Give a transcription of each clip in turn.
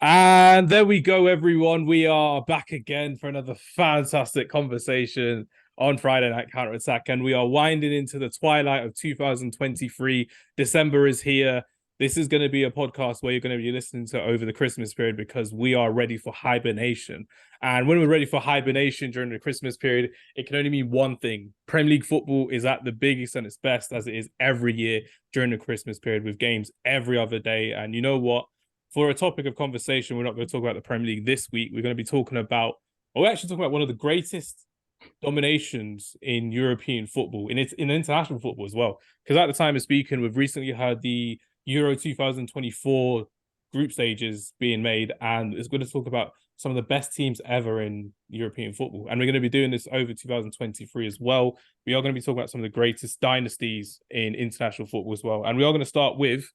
And there we go, everyone. We are back again for another fantastic conversation on Friday Night Counter Attack. And we are winding into the twilight of 2023. December is here. This is going to be a podcast where you're going to be listening to over the Christmas period because we are ready for hibernation. And when we're ready for hibernation during the Christmas period, it can only mean one thing. Premier League football is at the biggest and its best as it is every year during the Christmas period with games every other day. And you know what? For a topic of conversation, we're not going to talk about the Premier League this week. We're going to be talking about, or we're actually talking about one of the greatest dominations in European football, in international football as well. Because at the time of speaking, we've recently had the Euro 2024 group stages being made, and it's going to talk about some of the best teams ever in European football. And we're going to be doing this over 2023 as well. We are going to be talking about some of the greatest dynasties in international football as well. And we are going to start with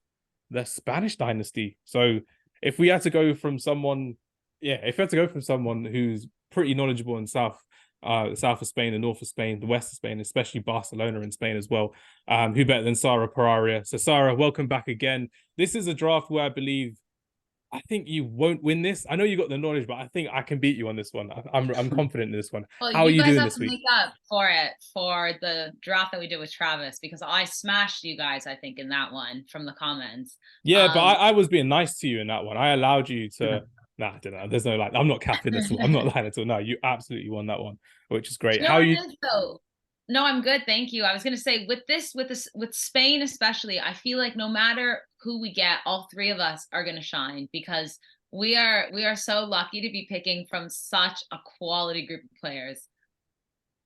the Spanish dynasty. So if we had to go from someone, if we had to go from someone who's pretty knowledgeable in the south of Spain, the north of Spain, the west of Spain, especially Barcelona in Spain as well, who better than Sara Pararia? So Sara, welcome back again. This is a draft where I think you won't win this. I know you got the knowledge, but I think I can beat you on this one. I'm confident in this one. Well, How are you you guys doing have this to week? make up for it for the draft that we did with Travis because I smashed you guys, I think, in that one from the comments. Yeah, but I was being nice to you in that one. I allowed you to. Nah, I don't know. There's no like. I'm not capping at all. I'm not lying at all. No, you absolutely won that one, which is great. You know How what are you? it is though? No, I'm good, thank you. I was gonna say with Spain especially, I feel like no matter who we get, all three of us are gonna shine because we are so lucky to be picking from such a quality group of players.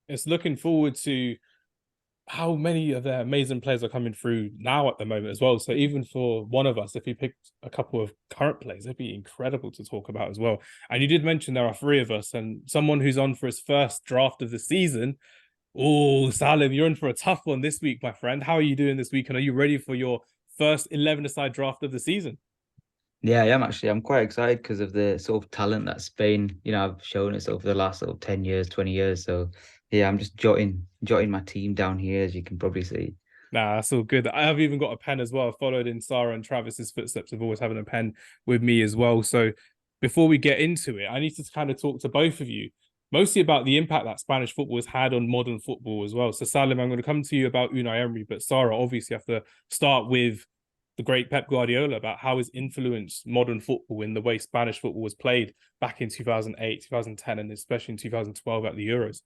It's looking forward to how many of the amazing players are coming through now at the moment as well. So even for one of us, if we picked a couple of current players, it'd be incredible to talk about as well. And you did mention there are three of us, and someone who's on for his first draft of the season. Oh, Salim, you're in for a tough one this week, my friend. How are you doing this week? And are you ready for your first 11-a-side draft of the season? Yeah, I am actually. I'm quite excited because of the sort of talent that Spain, have shown us over the last sort of 10 years, 20 years. So yeah, I'm just jotting my team down here, as you can probably see. Nah, that's all good. I have even got a pen as well. I followed in Sarah and Travis's footsteps of always having a pen with me as well. So before we get into it, I need to kind of talk to both of you, mostly about the impact that Spanish football has had on modern football as well. So Salim, I'm going to come to you about Unai Emery, but Sarah, obviously have to start with the great Pep Guardiola about how he's influenced modern football in the way Spanish football was played back in 2008, 2010, and especially in 2012 at the Euros.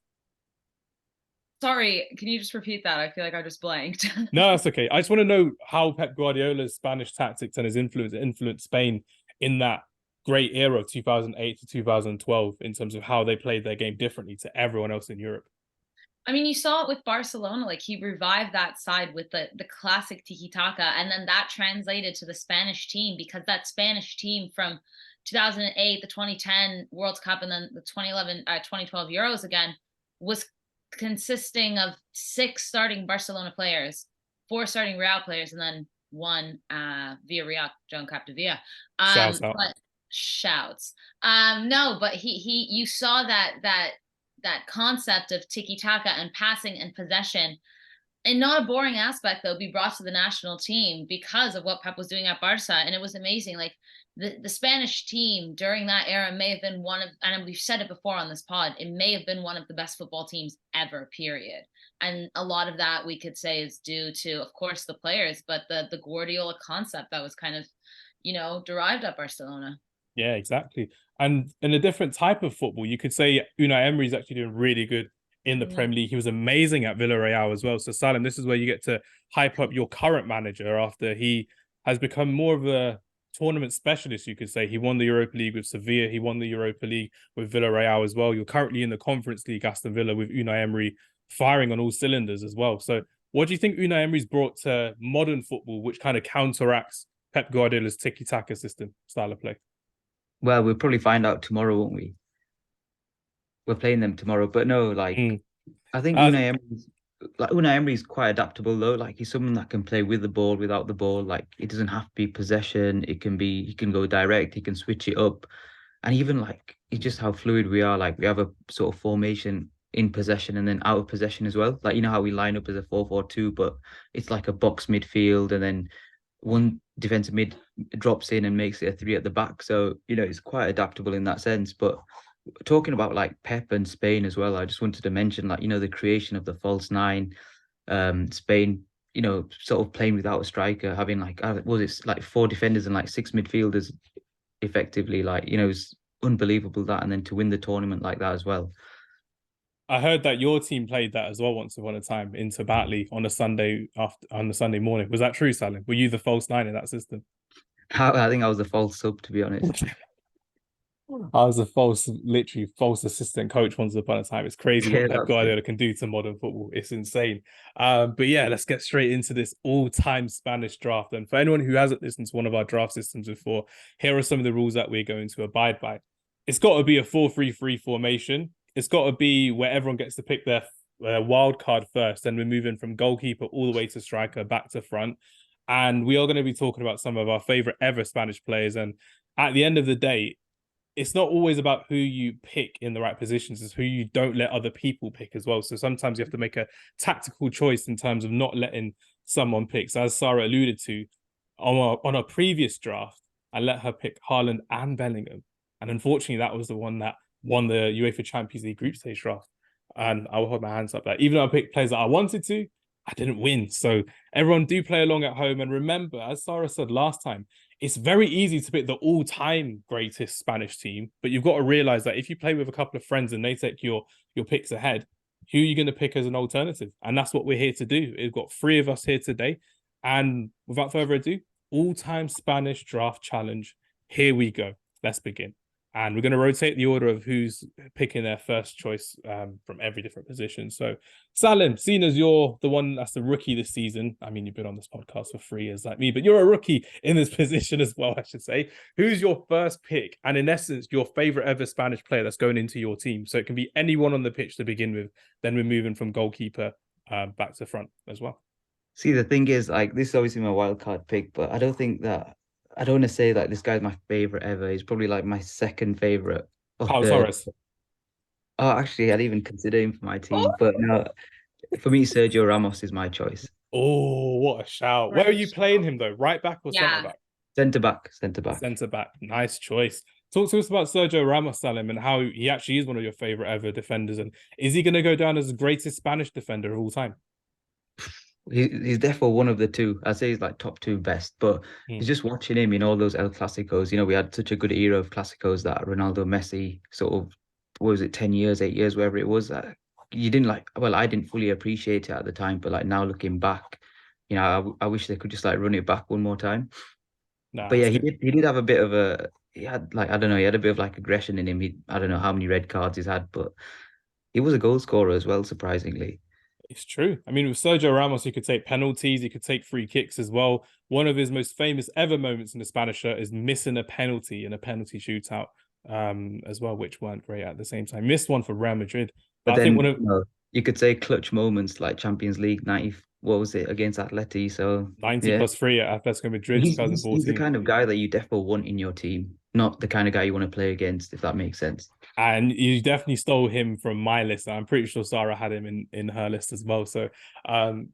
Sorry, can you just repeat that? I feel like I just blanked. No, that's okay. I just want to know how Pep Guardiola's Spanish tactics and his influenced Spain in that great era of 2008 to 2012 in terms of how they played their game differently to everyone else in Europe. I mean, you saw it with Barcelona. Like he revived that side with the classic tiki taka, and then that translated to the Spanish team because that Spanish team from 2008, the 2010 World Cup, and then the 2012 Euros again was consisting of 6 starting Barcelona players, 4 starting Real players, and then one Villarreal, Joan Capdevila. Shouts out. But shouts. No, but he you saw that concept of tiki taka and passing and possession, and not a boring aspect though, be brought to the national team because of what Pep was doing at Barca, and it was amazing. Like the Spanish team during that era may have been one of, and we've said it before on this pod, it may have been one of the best football teams ever, period. And a lot of that we could say is due to, of course, the players, but the Guardiola concept that was kind of, derived at Barcelona. Yeah, exactly. And in a different type of football, you could say Unai Emery is actually doing really good in the Premier League. He was amazing at Villarreal as well. So Salim, this is where you get to hype up your current manager after he has become more of a tournament specialist, you could say. He won the Europa League with Sevilla. He won the Europa League with Villarreal as well. You're currently in the Conference League, Aston Villa, with Unai Emery firing on all cylinders as well. So what do you think Unai Emery's brought to modern football, which kind of counteracts Pep Guardiola's tiki-taka system, style of play? Well, we'll probably find out tomorrow, won't we? We're playing them tomorrow, but no, I think Unai Emery's quite adaptable though. Like he's someone that can play with the ball, without the ball. Like it doesn't have to be possession. He can go direct. He can switch it up, and even like it's just how fluid we are. Like we have a sort of formation in possession and then out of possession as well. Like how we line up as a 4-4-2, but it's like a box midfield and then one defensive mid drops in and makes it a 3 at the back. So, it's quite adaptable in that sense. But talking about like Pep and Spain as well, I just wanted to mention like, the creation of the false nine, Spain, sort of playing without a striker, having like, was it like 4 defenders and like 6 midfielders effectively, like, it's unbelievable that. And then to win the tournament like that as well. I heard that your team played that as well once upon a time into Batley on a Sunday morning. Was that true, Salim? Were you the false nine in that system? I think I was a false sub, to be honest. I was literally false assistant coach once upon a time. It's crazy what Pep Guardiola can do to modern football. It's insane. But yeah, let's get straight into this all-time Spanish draft. And for anyone who hasn't listened to one of our draft systems before, here are some of the rules that we're going to abide by. It's got to be a 4-3-3 formation. It's got to be where everyone gets to pick their wild card first, and we're moving from goalkeeper all the way to striker, back to front. And we are going to be talking about some of our favorite ever Spanish players. And at the end of the day, it's not always about who you pick in the right positions, it's who you don't let other people pick as well. So sometimes you have to make a tactical choice in terms of not letting someone pick. So as Sara alluded to, on a previous draft, I let her pick Haaland and Bellingham. And unfortunately, that was the one that won the UEFA Champions League group stage draft. And I will hold my hands up that even though I picked players that I wanted to, I didn't win. So everyone do play along at home. And remember, as Sara said last time, it's very easy to pick the all-time greatest Spanish team, but you've got to realize that if you play with a couple of friends and they take your picks ahead, who are you going to pick as an alternative? And that's what we're here to do. We've got 3 of us here today. And without further ado, all-time Spanish draft challenge. Here we go. Let's begin. And we're going to rotate the order of who's picking their first choice from every different position. So, Salim, seeing as you're the one that's the rookie this season, I mean, you've been on this podcast for 3 years like me, but you're a rookie in this position as well, I should say. Who's your first pick? And in essence, your favorite ever Spanish player that's going into your team. So it can be anyone on the pitch to begin with. Then we're moving from goalkeeper back to front as well. See, the thing is, like, this is obviously my wild card pick, but I don't want to say that this guy's my favorite ever. He's probably like my second favorite. Carlos Torres. Oh, actually, I'd even consider him for my team. But no, for me, Sergio Ramos is my choice. Oh, what a shout. Where are you playing him, though? Right back or centre back? Centre back. Centre back. Nice choice. Talk to us about Sergio Ramos, Salim, and how he actually is one of your favorite ever defenders. And is he going to go down as the greatest Spanish defender of all time? He's therefore one of the 2. I'd say he's like top 2 best, but he's just watching him in all those El Clásicos. We had such a good era of Clásicos that Ronaldo, Messi, sort of, what was it, 10 years, 8 years, wherever it was. You didn't I didn't fully appreciate it at the time, but like now looking back, I wish they could just like run it back one more time. But yeah, he did have a bit of he had like, I don't know, he had a bit of like aggression in him. I don't know how many red cards he's had, but he was a goal scorer as well, surprisingly. It's true. I mean, with Sergio Ramos, he could take penalties, he could take free kicks as well. One of his most famous ever moments in the Spanish shirt is missing a penalty in a penalty shootout as well, which weren't great at the same time. Missed one for Real Madrid. But then, you could say clutch moments like Champions League 90, what was it, against Atleti? So 90 plus 3 at Atletico Madrid 2014. He's the kind of guy that you definitely want in your team, not the kind of guy you want to play against, if that makes sense. And you definitely stole him from my list. I'm pretty sure Sara had him in her list as well. So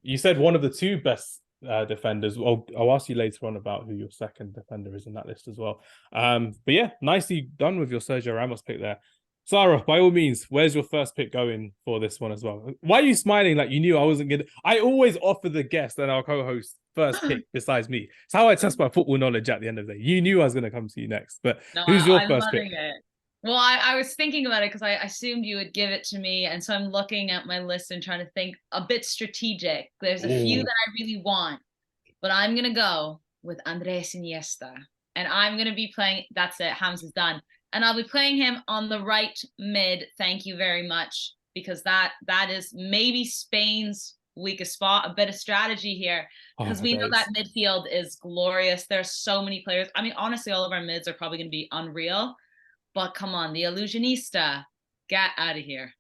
you said one of the 2 best defenders. I'll ask you later on about who your second defender is in that list as well. But yeah, nicely done with your Sergio Ramos pick there. Sara, by all means, where's your first pick going for this one as well? Why are you smiling like you knew I wasn't going to... I always offer the guest and our co-host first pick besides me. It's how I test my football knowledge at the end of the day. You knew I was going to come to you next, but who's your first pick? Well, I was thinking about it because I assumed you would give it to me. And so I'm looking at my list and trying to think a bit strategic. There's a few that I really want, but I'm going to go with Andres Iniesta. And I'm going to be playing, that's it, Hamz is done. And I'll be playing him on the right mid. Thank you very much, because that is maybe Spain's weakest spot. A bit of strategy here, because we know that midfield is glorious. There's so many players. I mean, honestly, all of our mids are probably going to be unreal. But come on, the Illusionista, get out of here.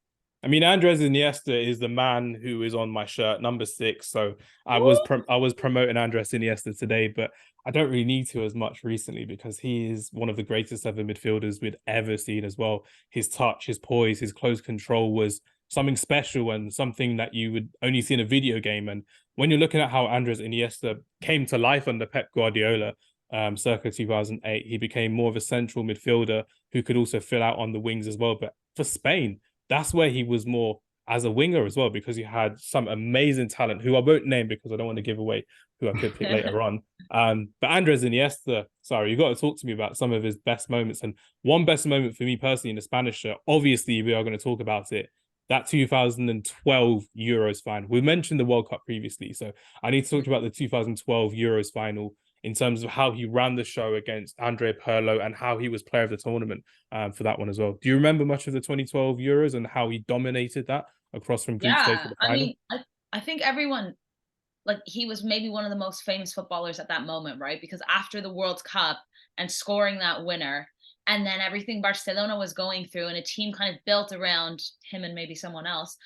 I mean, Andres Iniesta is the man who is on my shirt, number 6. So I was promoting Andres Iniesta today, but I don't really need to as much recently because he is one of the greatest ever midfielders we'd ever seen as well. His touch, his poise, his close control was something special and something that you would only see in a video game. And when you're looking at how Andres Iniesta came to life under Pep Guardiola, circa 2008. He became more of a central midfielder who could also fill out on the wings as well. But for Spain, that's where he was more as a winger as well, because he had some amazing talent who I won't name because I don't want to give away who I could pick later on. But Andres Iniesta, sorry, you got to talk to me about some of his best moments. And one best moment for me personally in the Spanish shirt, obviously we are going to talk about it, that 2012 Euros final. We mentioned the World Cup previously, so I need to talk about the 2012 Euros final in terms of how he ran the show against Andre Pirlo and how he was player of the tournament for that one as well. Do you remember much of the 2012 Euros and how he dominated that across from group stage to the final? I mean, I think everyone, like, he was maybe one of the most famous footballers at that moment, right? Because after the World Cup and scoring that winner, and then everything Barcelona was going through and a team kind of built around him and maybe someone else,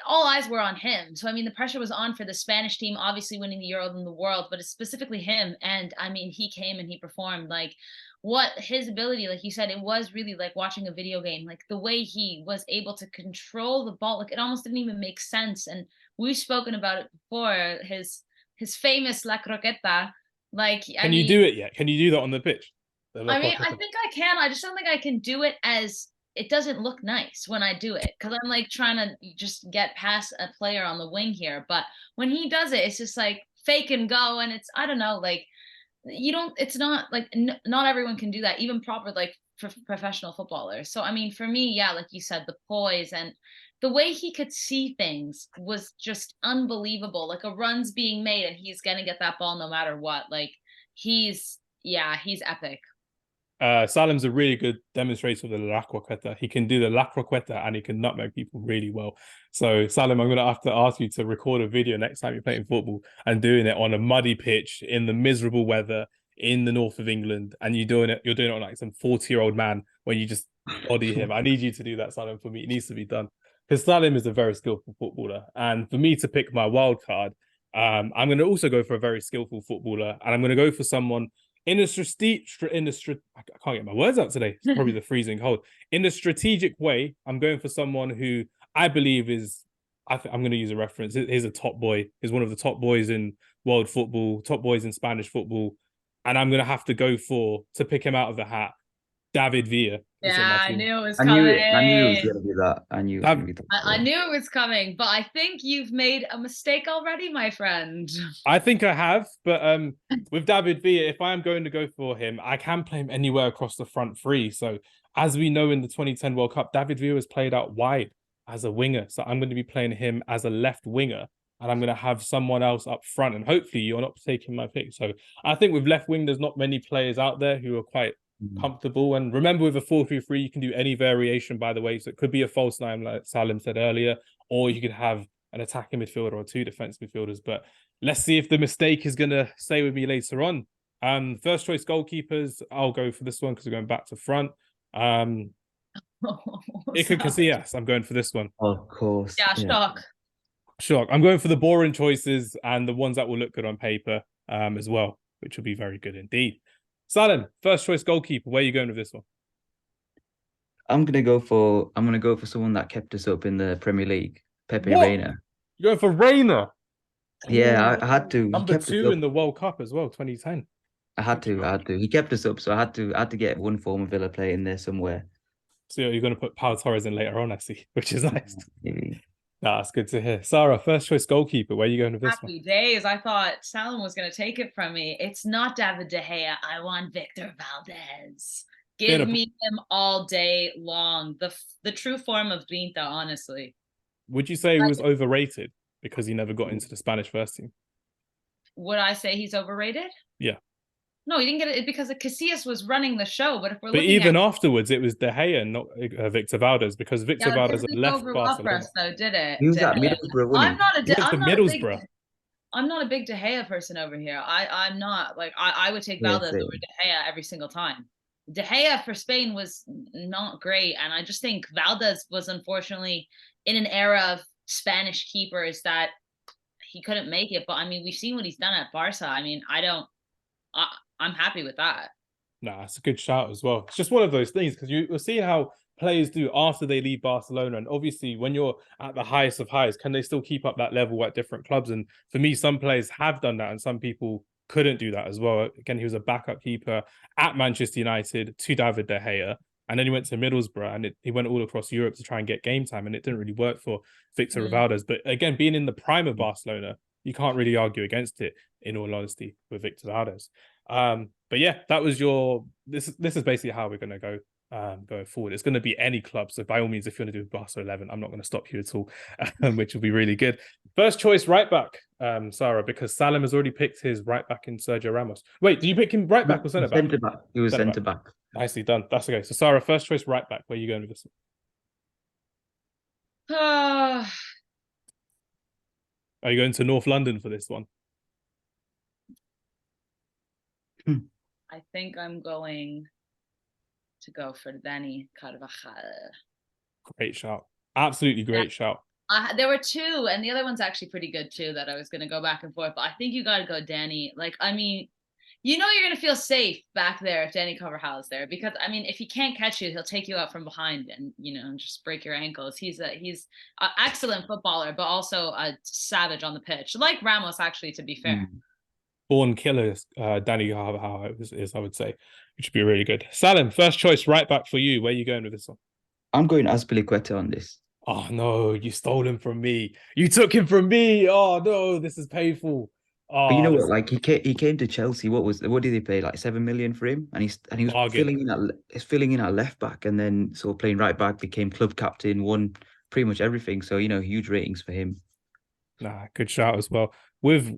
all eyes were on him. So, I mean, the pressure was on for the Spanish team, obviously winning the Euro and the world, but it's specifically him. And I mean, he came and he performed. Like, what his ability, like you said, it was really like watching a video game. Like, the way he was able to control the ball, like, it almost didn't even make sense. And we've spoken about it before, his famous La Croqueta. Like, Can you do it yet? Can you do that on the pitch? I mean, I think I can. I just don't think I can do it as, it doesn't look nice when I do it, because I'm like trying to just get past a player on the wing here. But when he does it, it's just like fake and go. And it's, I don't know, like, you don't, it's not like, not everyone can do that, even proper, like, professional footballers. So, I mean, for me, yeah, like you said, the poise and the way he could see things was just unbelievable. Like, a run's being made and he's going to get that ball no matter what. Like, he's epic. Salim's a really good demonstrator of the La Croqueta. He can do the La Croqueta and he can nutmeg people really well. So, Salim, I'm going to have to ask you to record a video next time you're playing football and doing it on a muddy pitch in the miserable weather in the north of England. And you're doing it on like some 40-year-old man when you just body him. I need you to do that, Salim, for me. It needs to be done. Because Salim is a very skillful footballer. And for me to pick my wild card, I'm going to also go for a very skillful footballer. And I'm going to go for someone I can't get my words out today. It's probably the freezing cold. In a strategic way, I'm going for someone who I believe is, I'm going to use a reference. He's a top boy. He's one of the top boys in world football, top boys in Spanish football. And I'm going to have to go to pick him out of the hat, David Villa. Yeah, I knew it was coming. I knew it was going to be that. I knew it was coming, but I think you've made a mistake already, my friend. I think I have, but with David Villa, if I am going to go for him, I can play him anywhere across the front three. So as we know in the 2010 World Cup, David Villa has played out wide as a winger. So I'm going to be playing him as a left winger, and I'm going to have someone else up front. And hopefully you're not taking my pick. So I think with left wing, there's not many players out there who are quite comfortable. And remember, with a 4-3-3, you can do any variation, by the way. So it could be a false nine, like Salim said earlier, or you could have an attacking midfielder or two defense midfielders. But let's see if the mistake is going to stay with me later on. First choice goalkeepers, I'll go for this one because we're going back to front. Iker Casillas, I'm going for this one. Of course. Yeah, shock. I'm going for the boring choices and the ones that will look good on paper as well, which will be very good indeed. Salim, first choice goalkeeper. Where are you going with this one? I'm gonna go for someone that kept us up in the Premier League, Pepe Reina. You're going for Reina? Yeah, I had to. Number 2 in the World Cup as well, 2010. I had to. He kept us up, so I had to get one form of Villa play in there somewhere. So you're going to put Pau Torres in later on, I see, which is nice. Maybe. That's good to hear. Sarah, first choice goalkeeper. Where are you going with this one? Happy days. I thought Salim was going to take it from me. It's not David De Gea. I want Victor Valdez. Give me him all day long. The true form of Grinta, honestly. Would you say he was overrated because he never got into the Spanish first team? Would I say he's overrated? Yeah. No, he didn't get it because Casillas was running the show. But if we're even afterwards, it was De Gea, not Victor Valdez, because Victor Valdez left Barcelona. Us, though, did it? He was at Middlesbrough, wasn't he? I'm not a big De Gea person over here. I'm not. Like, I would take Valdez over De Gea every single time. De Gea for Spain was not great, and I just think Valdez was unfortunately in an era of Spanish keepers that he couldn't make it. But I mean, we've seen what he's done at Barca. I mean, I'm happy with that. Nah, it's a good shout as well. It's just one of those things because you'll see how players do after they leave Barcelona. And obviously, when you're at the highest of highs, can they still keep up that level at different clubs? And for me, some players have done that and some people couldn't do that as well. Again, he was a backup keeper at Manchester United to David De Gea. And then he went to Middlesbrough and he went all across Europe to try and get game time. And it didn't really work for Victor Rivaldo's. But again, being in the prime of Barcelona, you can't really argue against it, in all honesty, with Victor Rivaldo's. But yeah, that was this is basically how we're going to go going forward. It's going to be any club. So by all means, if you want to do Barca 11, I'm not going to stop you at all, which will be really good. First choice right back, Sara, because Saalim has already picked his right back in Sergio Ramos. Wait, do you pick him right back or centre back? Centre back. He was centre back. Nicely done. That's okay. So Sara, first choice right back. Where are you going with this one? Are you going to North London for this one? I think I'm going to go for Dani Carvajal. Great shout. Absolutely great shout. There were two, and the other one's actually pretty good too, that I was going to go back and forth. But I think you got to go Dani. Like, I mean, you know you're going to feel safe back there if Dani Carvajal is there. Because, I mean, if he can't catch you, he'll take you out from behind and, you know, just break your ankles. He's an excellent footballer, but also a savage on the pitch. Like Ramos, actually, to be fair. Born killer, Dani Carvajal is, I would say, which would be really good. Saalim, first choice right back for you. Where are you going with this one? I'm going Azpilicueta on this. Oh no, you stole him from me. You took him from me. Oh no, this is painful. Oh, but you know what? Like he came to Chelsea. What did they pay? Like 7 million for him, and he was filling in at left back, and then sort of playing right back. Became club captain, won pretty much everything. So you know, huge ratings for him. Nah, good shout as well. With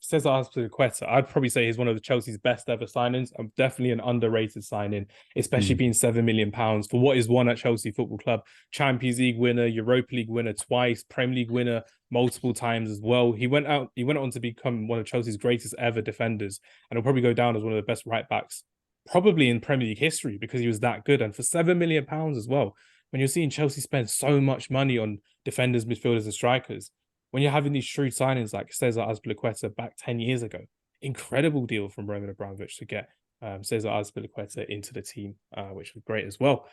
Cesar Azpilicueta, I'd probably say he's one of the Chelsea's best ever signings. Definitely an underrated signing, especially being £7 million for what is won at Chelsea Football Club. Champions League winner, Europa League winner twice, Premier League winner multiple times as well. He went on to become one of Chelsea's greatest ever defenders, and he'll probably go down as one of the best right backs, probably in Premier League history, because he was that good. And for £7 million as well, when you're seeing Chelsea spend so much money on defenders, midfielders, and strikers, when you're having these shrewd signings like Cesar Azpilicueta back 10 years ago, incredible deal from Roman Abramovich to get Cesar Azpilicueta into the team, which was great as well.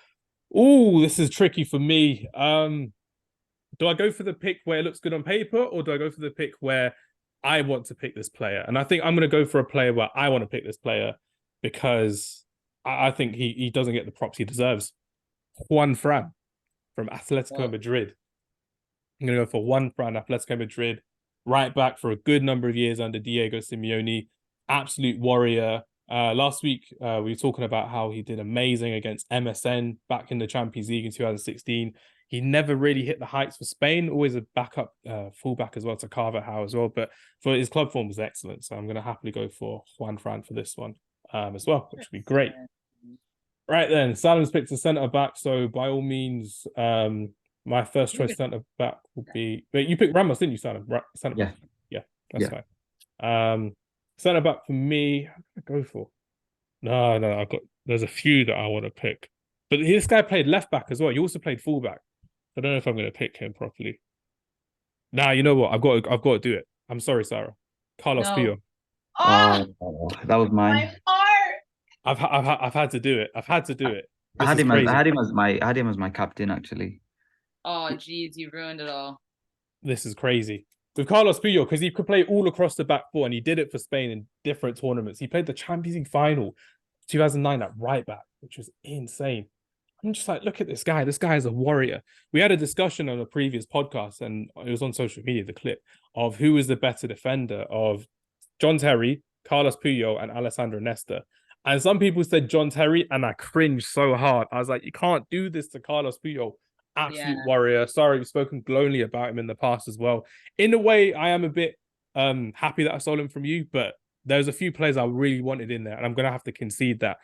Oh, this is tricky for me. Do I go for the pick where it looks good on paper, or do I go for the pick where I want to pick this player? And I think I'm going to go for a player where I want to pick this player because I think he doesn't get the props he deserves. Juan Fran from Atletico Madrid. I'm going to go for Juan Fran, Atletico Madrid, right back for a good number of years under Diego Simeone. Absolute warrior. Last week, we were talking about how he did amazing against MSN back in the Champions League in 2016. He never really hit the heights for Spain, always a backup fullback as well to Carvajal as well. But for his club form was excellent. So I'm going to happily go for Juan Fran for this one as well, which would be great. Right then, Salim's picked a centre-back. So by all means... my first choice centre back will be. Wait, you picked Ramos, didn't you, Salim? Right, centre back. Yeah, that's fine. Centre back for me, I'm gonna go for. No, there's a few that I want to pick, but this guy played left back as well. He also played full back. I don't know if I'm going to pick him properly. Nah, you know what? I've got to do it. I'm sorry, Sara. Carlos Puyol. Oh, that was mine. My heart. I've had to do it. I've had to do it. I had him as my captain actually. Oh, geez, you ruined it all. This is crazy. With Carlos Puyol, because he could play all across the back four, and he did it for Spain in different tournaments. He played the Champions League final 2009 at right back, which was insane. I'm just like, look at this guy. This guy is a warrior. We had a discussion on a previous podcast, and it was on social media, the clip, of who is the better defender of John Terry, Carlos Puyol, and Alessandro Nesta. And some people said John Terry, and I cringed so hard. I was like, you can't do this to Carlos Puyol. Absolute warrior. Sorry, we've spoken glowingly about him in the past as well. In a way, I am a bit happy that I stole him from you, but there's a few players I really wanted in there, and I'm going to have to concede that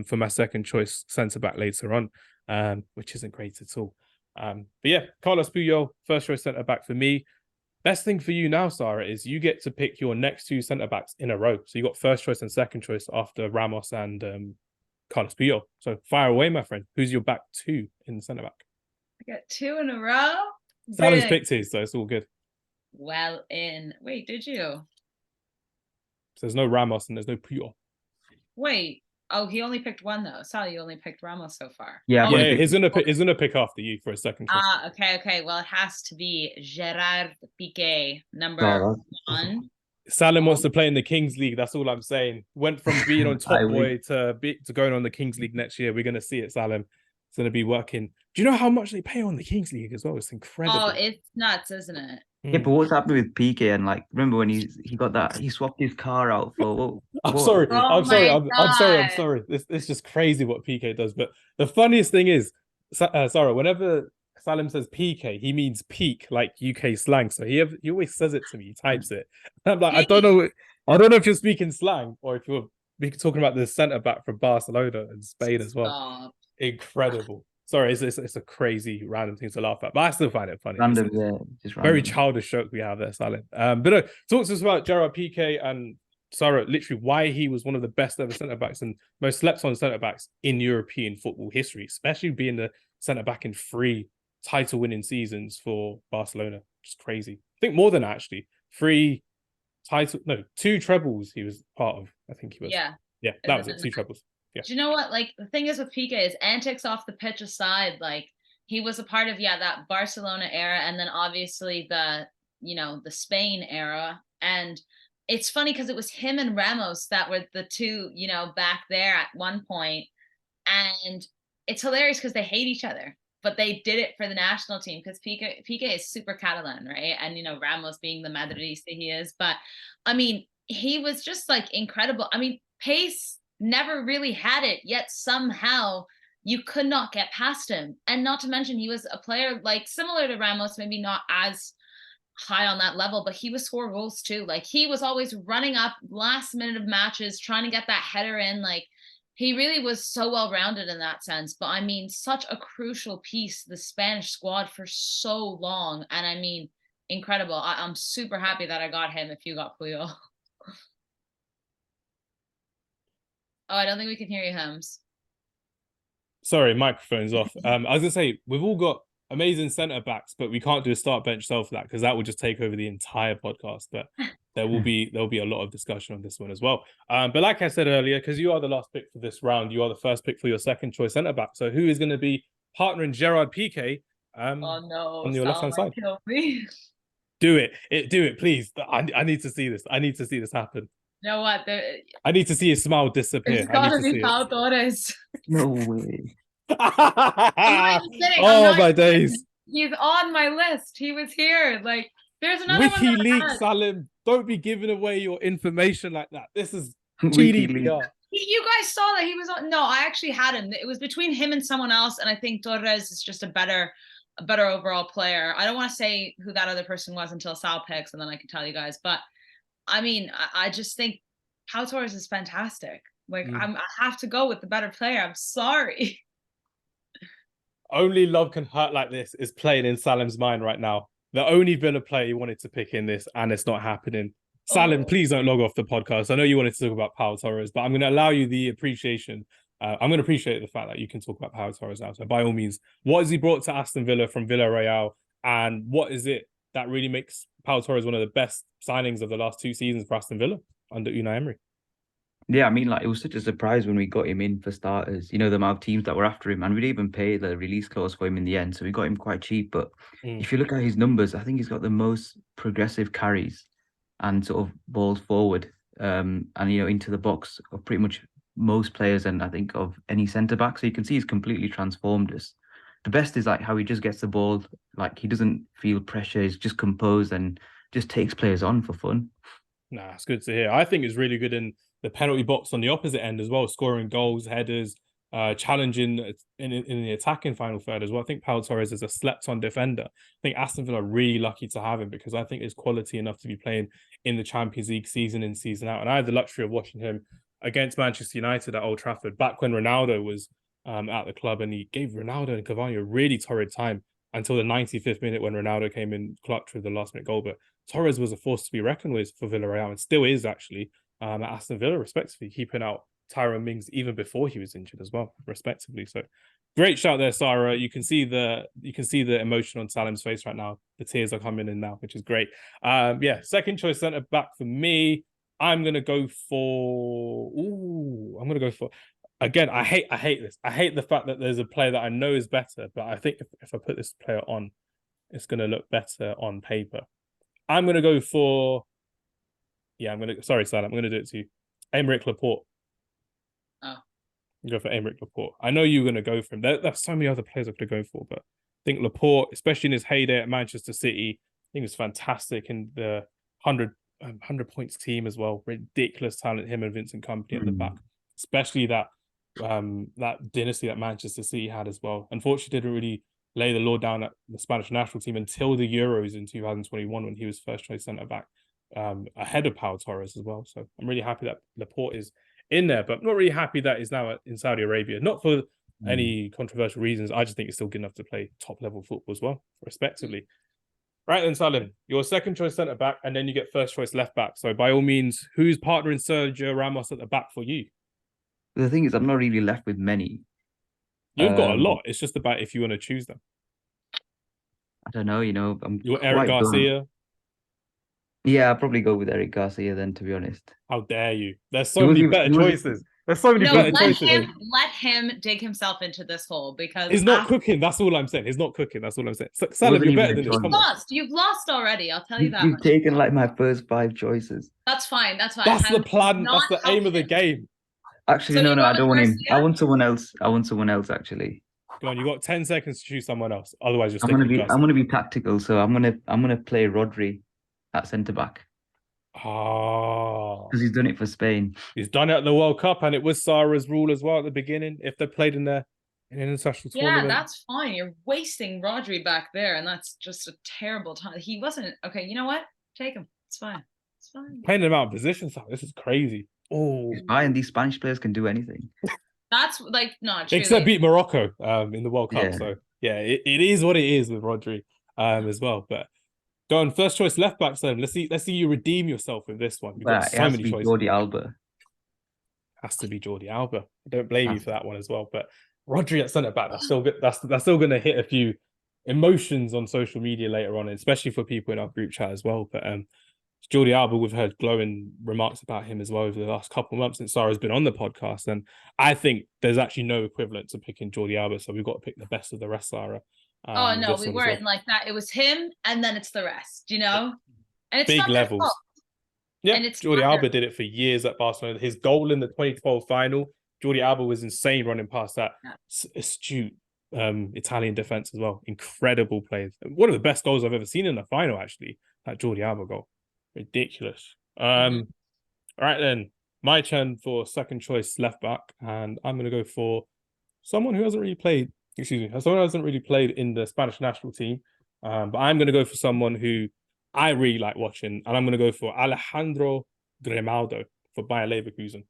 for my second choice centre-back later on, which isn't great at all. But yeah, Carlos Puyol, first choice centre-back for me. Best thing for you now, Sara, is you get to pick your next two centre-backs in a row. So you got first choice and second choice after Ramos and Carlos Puyol. So fire away, my friend. Who's your back two in the centre-back? I got two in a row. Salim's picked his, so it's all good. Wait, did you? So there's no Ramos and there's no Puyol. Wait. Oh, he only picked one though. Sally, you only picked Ramos so far. Yeah, he's gonna pick after you for a second choice. Okay. Well, it has to be Gerard Piqué, number 1. Salim wants to play in the Kings League. That's all I'm saying. Went from being on Top Boy to going on the Kings League next year. We're going to see it, Salim. It's going to be working. Do you know how much they pay on the Kings League as well? It's incredible. Oh, it's nuts, isn't it? Yeah, but what's happened with PK? And like, remember when he got that? He swapped his car out for. I'm sorry. Oh I'm sorry. my I'm God. sorry. It's just crazy what PK does. But the funniest thing is, Sarah, whenever Salim says PK, he means peak, like UK slang. So he always says it to me. He types it. And I'm like, I don't know if you're speaking slang or if you're talking about the centre back from Barcelona and Spain as well. Stop. Incredible. Sorry, it's a crazy random thing to laugh at, but I still find it funny. Random, yeah, just random. Very childish joke we have there, Salim. But no, talk to us about Gerard Piqué and Sarah, literally why he was one of the best ever centre backs and most slept on centre backs in European football history, especially being the centre back in 3 title winning seasons for Barcelona. Just crazy. I think more than that, actually. 2 trebles he was part of. I think he was. Yeah. Yeah, that was it. 2 trebles. Yeah. Do you know what? Like, the thing is with Piqué is antics off the pitch aside, like, he was a part of, that Barcelona era, and then obviously the Spain era. And it's funny because it was him and Ramos that were the two, back there at one point. And it's hilarious because they hate each other, but they did it for the national team because Piqué is super Catalan, right? And, Ramos being the Madridista he is. But, I mean, he was just, like, incredible. I mean, pace never really had it, yet somehow you could not get past him. And not to mention, he was a player like similar to Ramos, maybe not as high on that level, but he would score goals too. Like, he was always running up last minute of matches, trying to get that header in. Like, he really was so well-rounded in that sense. But I mean, such a crucial piece, the Spanish squad for so long. And I mean, incredible. I'm super happy that I got him if you got Puyol. Oh, I don't think we can hear you, Hamz. Sorry, microphone's off. I was gonna say we've all got amazing centre backs, but we can't do a start bench sell for that because that will just take over the entire podcast. But there'll be a lot of discussion on this one as well. But like I said earlier, because you are the last pick for this round, you are the first pick for your second choice centre back. So who is going to be partnering Gerard Piqué? Oh no! On your left hand side. Kill me. Do it, please. I need to see this. I need to see this happen. You know what? I need to see his smile disappear. It's gotta be Pau Torres. No way. Oh my days. He's on my list. He was here. Like, there's another WikiLeaks, Salim. Don't be giving away your information like that. This is GDPR. You guys saw that he was on. No, I actually had him. It was between him and someone else, and I think Torres is just a better overall player. I don't want to say who that other person was until Sal picks, and then I can tell you guys. But I mean, I just think Pau Torres is fantastic. Like, I have to go with the better player. I'm sorry. Only love can hurt like this is playing in Salim's mind right now. The only Villa player he wanted to pick in this, and it's not happening. Salim, please don't log off the podcast. I know you wanted to talk about Pau Torres, but I'm going to allow you the appreciation. I'm going to appreciate the fact that you can talk about Pau Torres now. So by all means, what has he brought to Aston Villa from Villarreal? And what is it that really makes Pau Torres one of the best signings of the last 2 seasons for Aston Villa under Unai Emery? Yeah, I mean, like, it was such a surprise when we got him in for starters. The amount of teams that were after him, and we didn't even pay the release clause for him in the end, so we got him quite cheap. But if you look at his numbers, I think he's got the most progressive carries and sort of balls forward, and into the box of pretty much most players, and I think of any centre back. So you can see he's completely transformed us. The best is like how he just gets the ball, like he doesn't feel pressure. He's just composed and just takes players on for fun. Nah, it's good to hear. I think it's really good in the penalty box on the opposite end as well, scoring goals, headers, challenging in the attacking final third as well. I think Pau Torres is a slept-on defender. I think Aston Villa are really lucky to have him because I think he's quality enough to be playing in the Champions League season in, season out. And I had the luxury of watching him against Manchester United at Old Trafford back when Ronaldo was at the club, and he gave Ronaldo and Cavani a really torrid time until the 95th minute when Ronaldo came in clutch with the last-minute goal. But Torres was a force to be reckoned with for Villarreal, and still is actually at Aston Villa, respectively, keeping out Tyrone Mings even before he was injured as well, respectively. So great shout there, Sara. You can see the emotion on Salim's face right now. The tears are coming in now, which is great. Second choice centre back for me. I'm gonna go for. Again, I hate this. I hate the fact that there's a player that I know is better, but I think if I put this player on, it's gonna look better on paper. I'm gonna go for Yeah, sorry, Sal, I'm gonna do it to you. Aymeric Laporte. Oh. Go for Aymeric Laporte. I know you're gonna go for him. There's so many other players I could go for, but I think Laporte, especially in his heyday at Manchester City, I think was fantastic in the 100 points team as well. Ridiculous talent, him and Vincent Kompany at the back, especially that dynasty that Manchester City had as well. Unfortunately, didn't really lay the law down at the Spanish national team until the Euros in 2021 when he was first choice centre back, ahead of Pau Torres as well. So I'm really happy that Laporte is in there, but I'm not really happy that he's now in Saudi Arabia. Not for any controversial reasons. I just think he's still good enough to play top level football as well, respectively. Right then, Salim, your second choice centre back, and then you get first choice left back. So by all means, who's partnering Sergio Ramos at the back for you? The thing is, I'm not really left with many. You've got a lot. It's just about if you want to choose them. I don't know. You got Eric Garcia. Done. Yeah, I'll probably go with Eric Garcia then, to be honest. How dare you? There's so many better choices. There's so many better choices. Let him dig himself into this hole because he's not cooking. That's all I'm saying. He's not cooking. That's all I'm saying. Salim, you're better than this. You've lost already. I'll tell you that. You've taken like my first 5 choices. That's fine. That's the plan. That's the aim of the game. Actually, no, I don't want him. I want someone else. Actually. Go on, you got 10 seconds to choose someone else. Otherwise, I'm gonna be tactical. So I'm gonna play Rodri at centre back. Because he's done it for Spain. He's done it at the World Cup, and it was Sara's rule as well at the beginning. If they played in an international tournament. Yeah, that's fine. You're wasting Rodri back there, and that's just a terrible time. He wasn't okay. You know what? Take him. It's fine. It's fine. Playing him out of position, this is crazy. Oh, he's fine. These Spanish players can do anything. That's like not true. Except beat Morocco in the World Cup. Yeah. So yeah, it is what it is with Rodri as well. But go on, first choice left back, then. Let's see you redeem yourself with this one. We've got so many choices. Jordi Alba. Has to be Jordi Alba. I don't blame you for that one as well. But Rodri at centre back, that's still good. That's still going to hit a few emotions on social media later on, especially for people in our group chat as well. But Jordi Alba, we've heard glowing remarks about him as well over the last couple of months since Sara's been on the podcast. And I think there's actually no equivalent to picking Jordi Alba. So we've got to pick the best of the rest, Sara. Oh, no, we weren't like that. It was him and then it's the rest, And it's big levels. Yeah, and Jordi Alba did it for years at Barcelona. His goal in the 2012 final, Jordi Alba was insane running past that astute Italian defense as well. Incredible plays. One of the best goals I've ever seen in the final, actually, that Jordi Alba goal. Ridiculous. All right then, my turn for second choice left back, and I'm going to go for someone who hasn't really played. Someone who hasn't really played in the Spanish national team, but I'm going to go for someone who I really like watching, and I'm going to go for Alejandro Grimaldo for Bayer Leverkusen.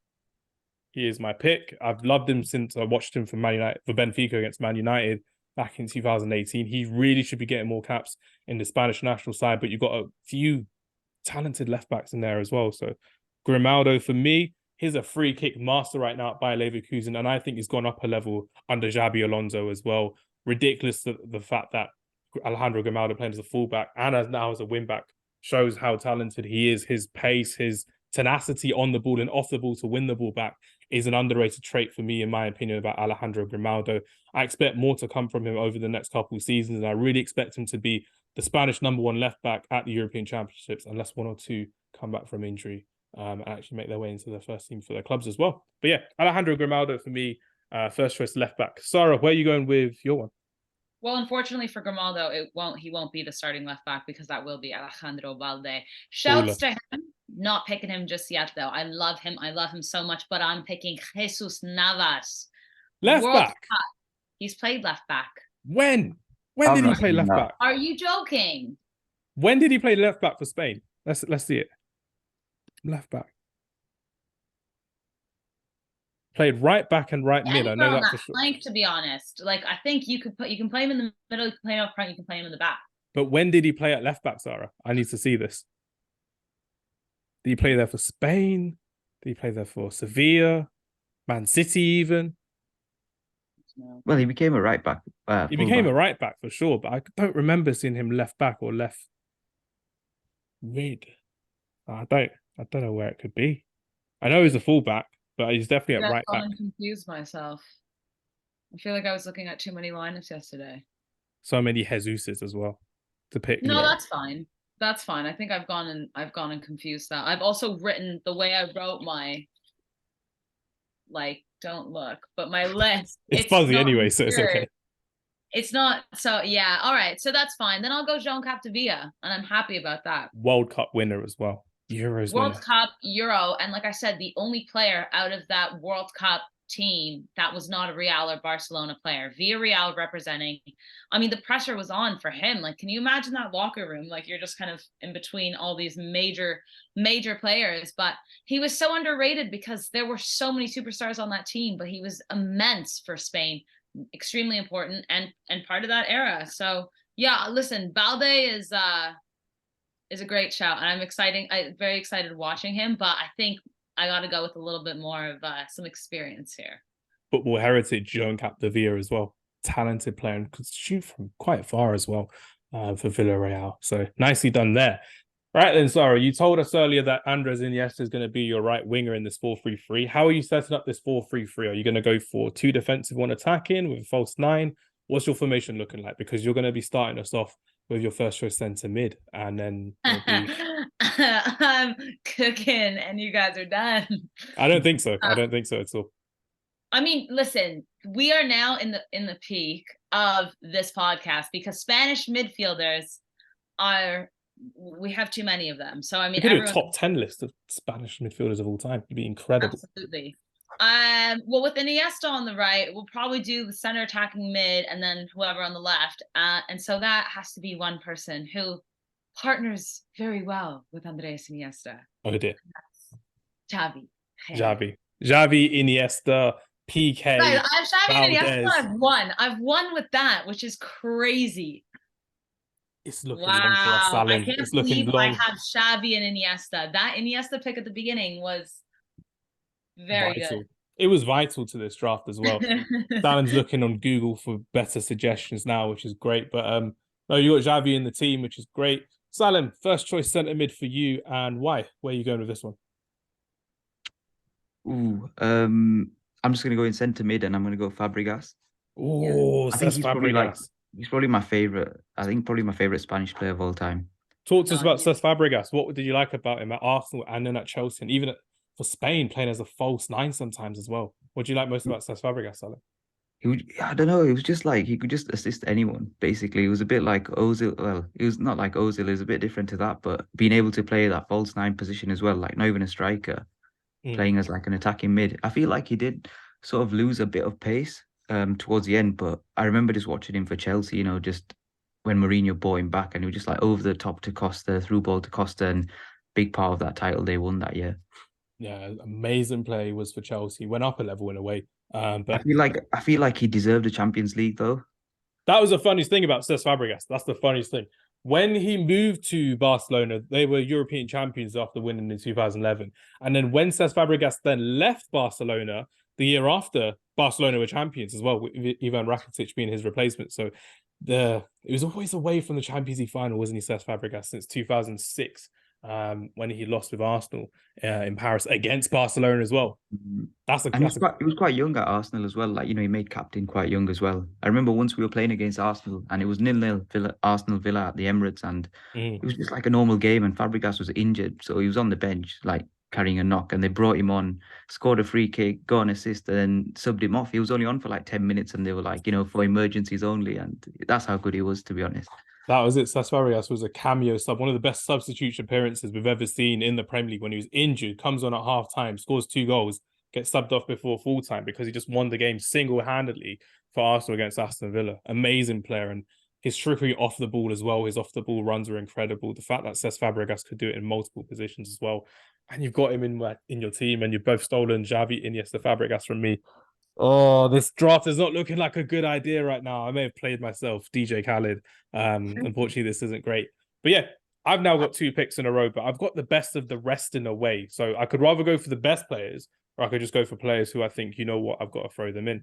He is my pick. I've loved him since I watched him for Man United, for Benfica against Man United back in 2018. He really should be getting more caps in the Spanish national side, but you've got a few talented left backs in there as well. So Grimaldo, for me, he's a free kick master right now at Bayer Leverkusen, and I think he's gone up a level under Xabi Alonso as well. Ridiculous the fact that Alejandro Grimaldo playing as a fullback and now as a wingback shows how talented he is. His pace, his tenacity on the ball and off the ball to win the ball back is an underrated trait for me, in my opinion, about Alejandro Grimaldo. I expect more to come from him over the next couple of seasons, and I really expect him to be the Spanish #1 left back at the European Championships, unless one or two come back from injury and actually make their way into the first team for their clubs as well. But yeah, Alejandro Grimaldo for me, first choice left back. Sara, where are you going with your one? Well, unfortunately for Grimaldo, he won't be the starting left back because that will be Alejandro Valde. Shouts to him. Not picking him just yet, though. I love him so much, but I'm picking Jesus Navas. Left back? He's played left back. When did he play left back? Are you joking? When did he play left back for Spain? Let's see it. Left back. Played right back and right mid. I know that for sure. Flank, to be honest. Like, I think you can play him in the middle, you can play him up front, you can play him in the back. But when did he play at left back, Sara? I need to see this. Did he play there for Spain? Did he play there for Sevilla? Man City even? Well, he became a right back. He became a right back for sure, but I don't remember seeing him left back or left mid. I don't know where it could be. I know he's a fullback, but he's definitely at right back. I'm confused myself. I feel like I was looking at too many lineups yesterday. So many Jesuses as well to pick. No, that's fine. That's fine. I think I've gone and confused that. I've also written the way I wrote my, like, don't look, but my list. It's fuzzy anyway, so it's okay. It's not, so yeah. All right, so that's fine. Then I'll go Joan Capdevila, and I'm happy about that. World Cup winner as well. Euros World winner. Cup, Euro, and like I said, the only player out of that World Cup team that was not a Real or Barcelona player. Villarreal representing. I mean, the pressure was on for him. Like, can you imagine that locker room? Like, you're just kind of in between all these major players. But he was so underrated because there were so many superstars on that team, but he was immense for Spain, extremely important and part of that era. So yeah, listen, Balde is a great shout, and I'm very excited watching him, but I think I got to go with a little bit more of some experience here. Football heritage, Joan Capdevila as well. Talented player and could shoot from quite far as well for Villarreal. So nicely done there. Right then, Sara, you told us earlier that Andres Iniesta is going to be your right winger in this 4-3-3. How are you setting up this 4-3-3? Are you going to go for 2 defensive, 1 attacking with a false 9? What's your formation looking like? Because you're going to be starting us off with your first choice centre mid, and then I'm cooking and you guys are done. I don't think so. I don't think so at all. I mean, listen, we are now in the peak of this podcast because Spanish midfielders we have too many of them. So I mean, we could do a top 10 list of Spanish midfielders of all time. It'd be incredible. Absolutely. Well, with Iniesta on the right, we'll probably do the center attacking mid and then whoever on the left. And so that has to be one person who partners very well with Andres Iniesta. Oh dear. Xavi. Xavi, Iniesta, PK. Right, I have Xavi and Iniesta. I've won with that, which is crazy. It's looking long for us, Saalim. I can't believe I have Xavi and Iniesta. That Iniesta pick at the beginning was very vital. good. It was vital to this draft as well. Saalim's looking on Google for better suggestions now, which is great. But no, you got Xavi in the team, which is great. Saalim, first choice centre mid for you, and why? Where are you going with this one? Ooh, I'm just gonna go in centre mid, and I'm gonna go Fabregas. Oh, I think Fabregas. He's probably my favorite. I think probably my favorite Spanish player of all time. Talk to us about Cesc Fabregas. What did you like about him at Arsenal and then at Chelsea, and even for Spain, playing as a false 9 sometimes as well? What do you like most about Cesc Fabregas, Saalim? I don't know. It was just like he could just assist anyone. Basically, it was a bit like Ozil. Well, it was not like Ozil. It was a bit different to that, but being able to play that false 9 position as well, like not even a striker, playing as like an attacking mid. I feel like he did sort of lose a bit of pace towards the end, but I remember just watching him for Chelsea, you know, just when Mourinho brought him back, and he was just like over the top to Costa, through ball to Costa, and big part of that title they won that year. Yeah, amazing play he was for Chelsea. Went up a level in a way. But I feel like he deserved a Champions League though. That was the funniest thing about Cesc Fabregas. That's the funniest thing. When he moved to Barcelona, they were European champions after winning in 2011. And then when Cesc Fabregas then left Barcelona, the year after, Barcelona were champions as well, with Ivan Rakitic being his replacement. So it was always away from the Champions League final, wasn't he, Cesc Fabregas, since 2006, when he lost with Arsenal in Paris against Barcelona as well. He was quite young at Arsenal as well. Like, you know, he made captain quite young as well. I remember once we were playing against Arsenal, and it was 0-0 Arsenal Villa at the Emirates, and it was just like a normal game, and Fabregas was injured, so he was on the bench, like carrying a knock, and they brought him on, scored a free kick, got an assist, and then subbed him off. He was only on for like 10 minutes, and they were like, you know, for emergencies only, and that's how good he was, to be honest. That was it. Cesc Fabregas was a cameo sub, one of the best substitution appearances we've ever seen in the Premier League. When he was injured, comes on at half time, scores 2 goals, gets subbed off before full time because he just won the game single-handedly for Arsenal against Aston Villa. Amazing player, and his trickery off the ball as well. His off the ball runs are incredible. The fact that Cesc Fabregas could do it in multiple positions as well, and you've got him in your team, and you've both stolen Xavi, Iniesta, Fabregas from me. Oh, this draft is not looking like a good idea right now. I may have played myself, DJ Khaled. Unfortunately, this isn't great. But yeah, I've now got 2 picks in a row, but I've got the best of the rest in a way. So I could rather go for the best players, or I could just go for players who I think, you know what, I've got to throw them in.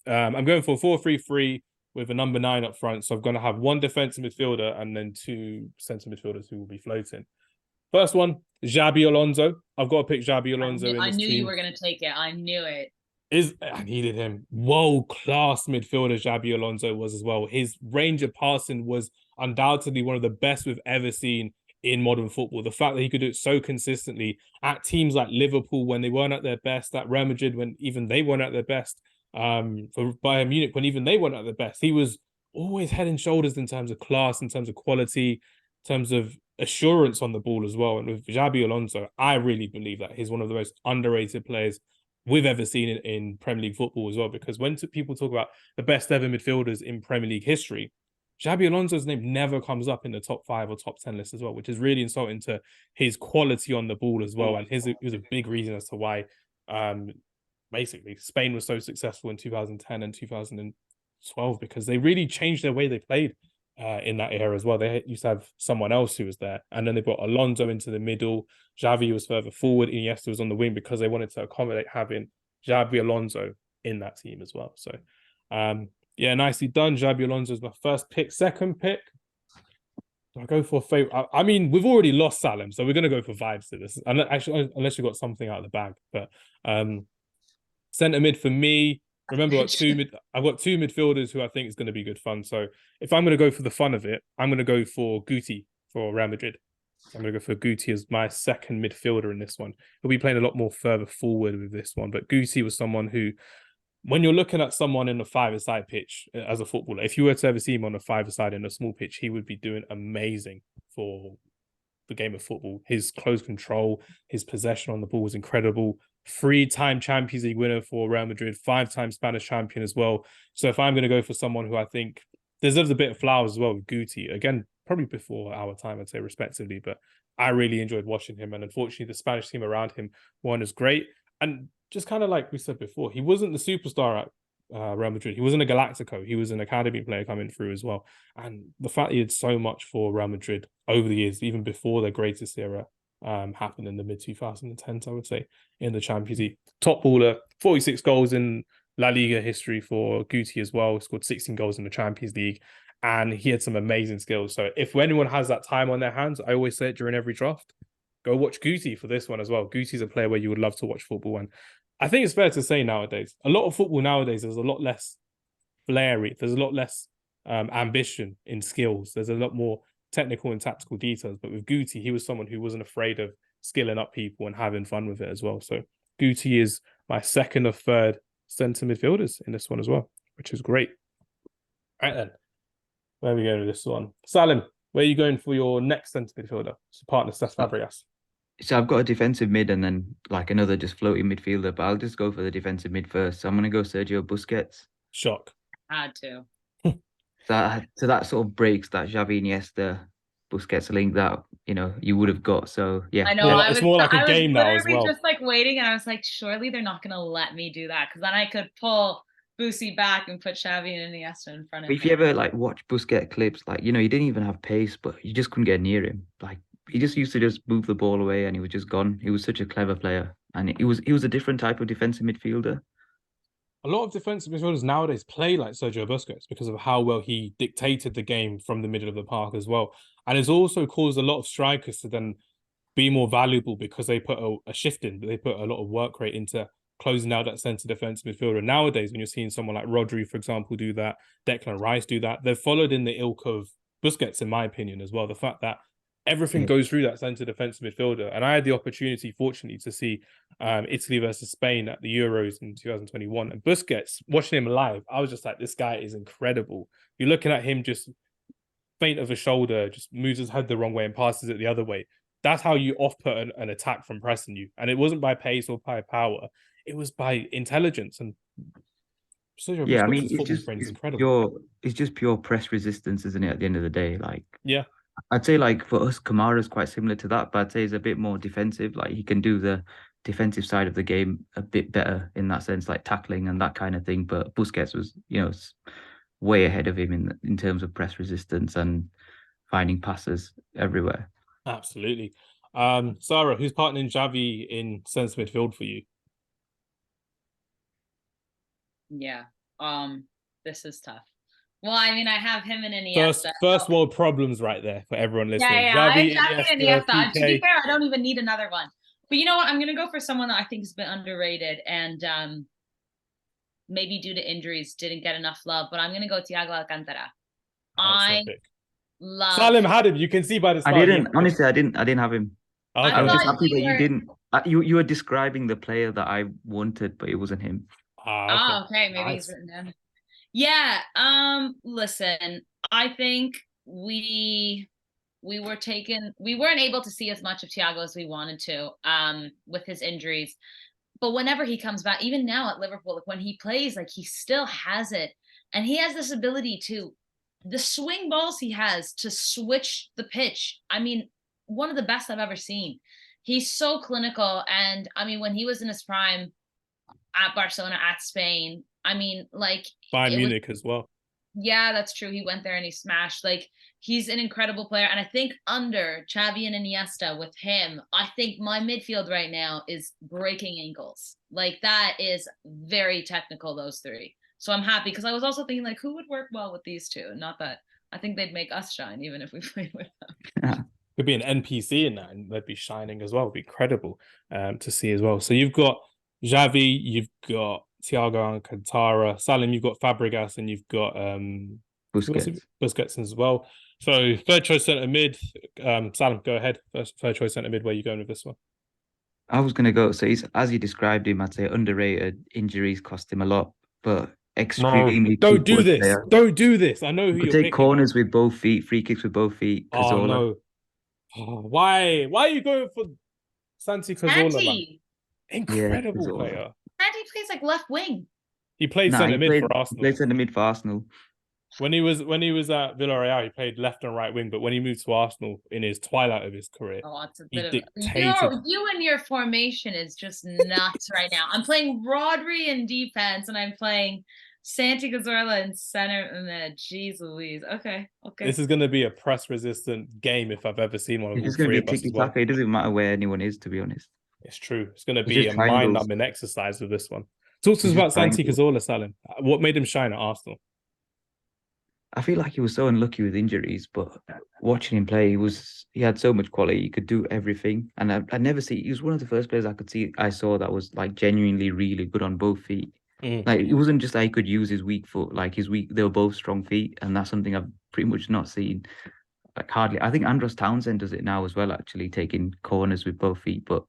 I'm going for 4-3-3 with a number 9 up front. So I'm going to have 1 defensive midfielder and then 2 centre midfielders who will be floating. First one, Xabi Alonso. I've got to pick Xabi Alonso in this team. I knew you were going to take it. I knew it. I needed him. World-class midfielder Xabi Alonso was as well. His range of passing was undoubtedly one of the best we've ever seen in modern football. The fact that he could do it so consistently at teams like Liverpool when they weren't at their best, at Real Madrid when even they weren't at their best, for Bayern Munich when even they weren't at their best. He was always head and shoulders in terms of class, in terms of quality, in terms of assurance on the ball as well. And with Xabi Alonso, I really believe that he's one of the most underrated players we've ever seen in Premier League football as well. Because when people talk about the best ever midfielders in Premier League history, Xabi Alonso's name never comes up in the top 5 or top 10 list as well, which is really insulting to his quality on the ball as well. And it was a big reason as to why basically Spain was so successful in 2010 and 2012, because they really changed their way they played in that era as well. They used to have someone else who was there, and then they brought Alonso into the middle. Xavi was further forward. Iniesta was on the wing because they wanted to accommodate having Xabi Alonso in that team as well. So yeah, nicely done. Xabi Alonso is my first pick. Second pick, do I go for a favorite? I mean, we've already lost Saalim, so we're going to go for vibes to this. Actually, unless you got something out of the bag. But centre mid for me, remember, I've got two midfielders who I think is going to be good fun. So if I'm going to go for the fun of it, I'm going to go for Guti for Real Madrid. I'm going to go for Guti as my second midfielder in this one. He'll be playing a lot more further forward with this one. But Guti was someone who, when you're looking at someone in a five-a-side pitch as a footballer, if you were to ever see him on a five-a-side in a small pitch, he would be doing amazing for the game of football. His close control, his possession on the ball was incredible. 3-time Champions League winner for Real Madrid, 5-time Spanish champion as well. So if I'm going to go for someone who I think deserves a bit of flowers as well, with Guti, again, probably before our time, I'd say, respectively, but I really enjoyed watching him. And unfortunately, the Spanish team around him weren't as great. And just kind of like we said before, he wasn't the superstar at Real Madrid. He wasn't a Galactico. He was an academy player coming through as well. And the fact he did so much for Real Madrid over the years, even before their greatest era happened in the mid-2010s, I would say, in the Champions League. Top baller, 46 goals in La Liga history for Guti as well. He scored 16 goals in the Champions League. And he had some amazing skills. So if anyone has that time on their hands, I always say it during every draft, go watch Guti for this one as well. Guti's a player where you would love to watch football. And I think it's fair to say nowadays, a lot of football nowadays, there's a lot less flary. There's a lot less ambition in skills. There's a lot more technical and tactical details. But with Guti, he was someone who wasn't afraid of skilling up people and having fun with it as well. So Guti is my second or third centre midfielders in this one as well, which is great. All right then. Where are we going with this one? Saalim, where are you going for your next centre midfielder? It's partner, Cesc Fabregas. So I've got a defensive mid and then like another just floating midfielder, but I'll just go for the defensive mid first. So I'm going to go Sergio Busquets. Shock. Had to. So that sort of breaks that Xavi, Iniesta, Busquets link that, you know, you would have got. So yeah. I know. It's more like a game now as well. I was literally just like waiting, and I was like, surely they're not going to let me do that, because then I could pull Busi back and put Xavi and Iniesta in front of him. If you ever like watch Busquets clips, like, you know, he didn't even have pace, but you just couldn't get near him. Like, he just used to just move the ball away and he was just gone. He was such a clever player, and he was a different type of defensive midfielder. A lot of defensive midfielders nowadays play like Sergio Busquets because of how well he dictated the game from the middle of the park as well. And it's also caused a lot of strikers to then be more valuable because they put a shift in, they put a lot of work rate into closing out that centre defensive midfielder. Nowadays, when you're seeing someone like Rodri, for example, do that, Declan Rice do that, they've followed in the ilk of Busquets, in my opinion, as well. The fact that everything goes through that centre defensive midfielder. And I had the opportunity, fortunately, to see Italy versus Spain at the Euros in 2021. And Busquets, watching him live, I was just like, this guy is incredible. You're looking at him just faint of a shoulder, just moves his head the wrong way and passes it the other way. That's how you off-put an attack from pressing you. And it wasn't by pace or by power. It was by intelligence. And Sergio yeah, Busquets' I mean, it's just pure press resistance, isn't it, at the end of the day? Like, yeah. I'd say, like, for us, Kamara's quite similar to that, but I'd say he's a bit more defensive. Like, he can do the defensive side of the game a bit better in that sense, like tackling and that kind of thing. But Busquets was, you know, way ahead of him in terms of press resistance and finding passes everywhere. Absolutely. Sara, who's partnering Xavi in centre midfield for you? Yeah. This is tough. Well, I mean, I have him and Iniesta. First world problems right there for everyone listening. Yeah. Xavi, and Iniesta. To be fair, I don't even need another one. But you know what? I'm going to go for someone that I think has been underrated and maybe due to injuries didn't get enough love. But I'm going to go Thiago Alcantara. Love. Salim had him. You can see by the I start. didn't. Honestly, I didn't have him. Okay. I was just thought happy that you you were. didn't. You were describing the player that I wanted, but it wasn't him. Okay. Oh, okay. Maybe he's Nice. written down. Yeah. Listen, I think we weren't able to see as much of Thiago as we wanted to, with his injuries. But whenever he comes back, even now at Liverpool, like when he plays, like he still has it. And he has this ability to, the swing balls he has to switch the pitch. I mean, one of the best I've ever seen. He's so clinical. And I mean, when he was in his prime at Barcelona, at Spain, I mean, like Bayern Munich as well. Yeah, that's true. He went there and he smashed. Like, he's an incredible player. And I think under Xavi and Iniesta with him, I think my midfield right now is breaking ankles. Like, that is very technical, those three. So I'm happy because I was also thinking, like, who would work well with these two? Not that I think they'd make us shine even if we played with them. Could be an NPC in that and they'd be shining as well. It'd be incredible to see as well. So you've got Xavi, you've got Thiago Alcantara, Salim, you've got Fabregas, and you've got Busquets as well. So third choice centre mid, Salim, go ahead. Third choice centre mid, where are you going with this one? I was gonna go. So he's, as you described him, I'd say underrated. Injuries cost him a lot, but extremely. Don't do this. Player. Don't do this. I know who you're take picking. Corners with both feet, free kicks with both feet. Oh Cazorla. no! Oh, why? Why are you going for Santi Cazorla? Man? Incredible player. Santi plays like left wing. He played centre mid for Arsenal. He played centre mid for Arsenal. When he was at Villarreal, he played left and right wing. But when he moved to Arsenal in his twilight of his career, it's a bit of you and your formation is just nuts right now. I'm playing Rodri in defense, and I'm playing Santi Cazorla in center, and then jeez Louise. Okay. This is going to be a press-resistant game if I've ever seen one. It's going to be tiki-taka. It doesn't matter where anyone is, to be honest. It's true. It's going to be a mind-numbing exercise with this one. Talk to us about Santi Cazorla, Salim. What made him shine at Arsenal? I feel like he was so unlucky with injuries, but watching him play, he had so much quality. He could do everything, and I never see. He was one of the first players I saw that was like genuinely really good on both feet. Like it wasn't just that he could use his weak foot. Like they were both strong feet, and that's something I've pretty much not seen. Like hardly. I think Andros Townsend does it now as well, actually taking corners with both feet, but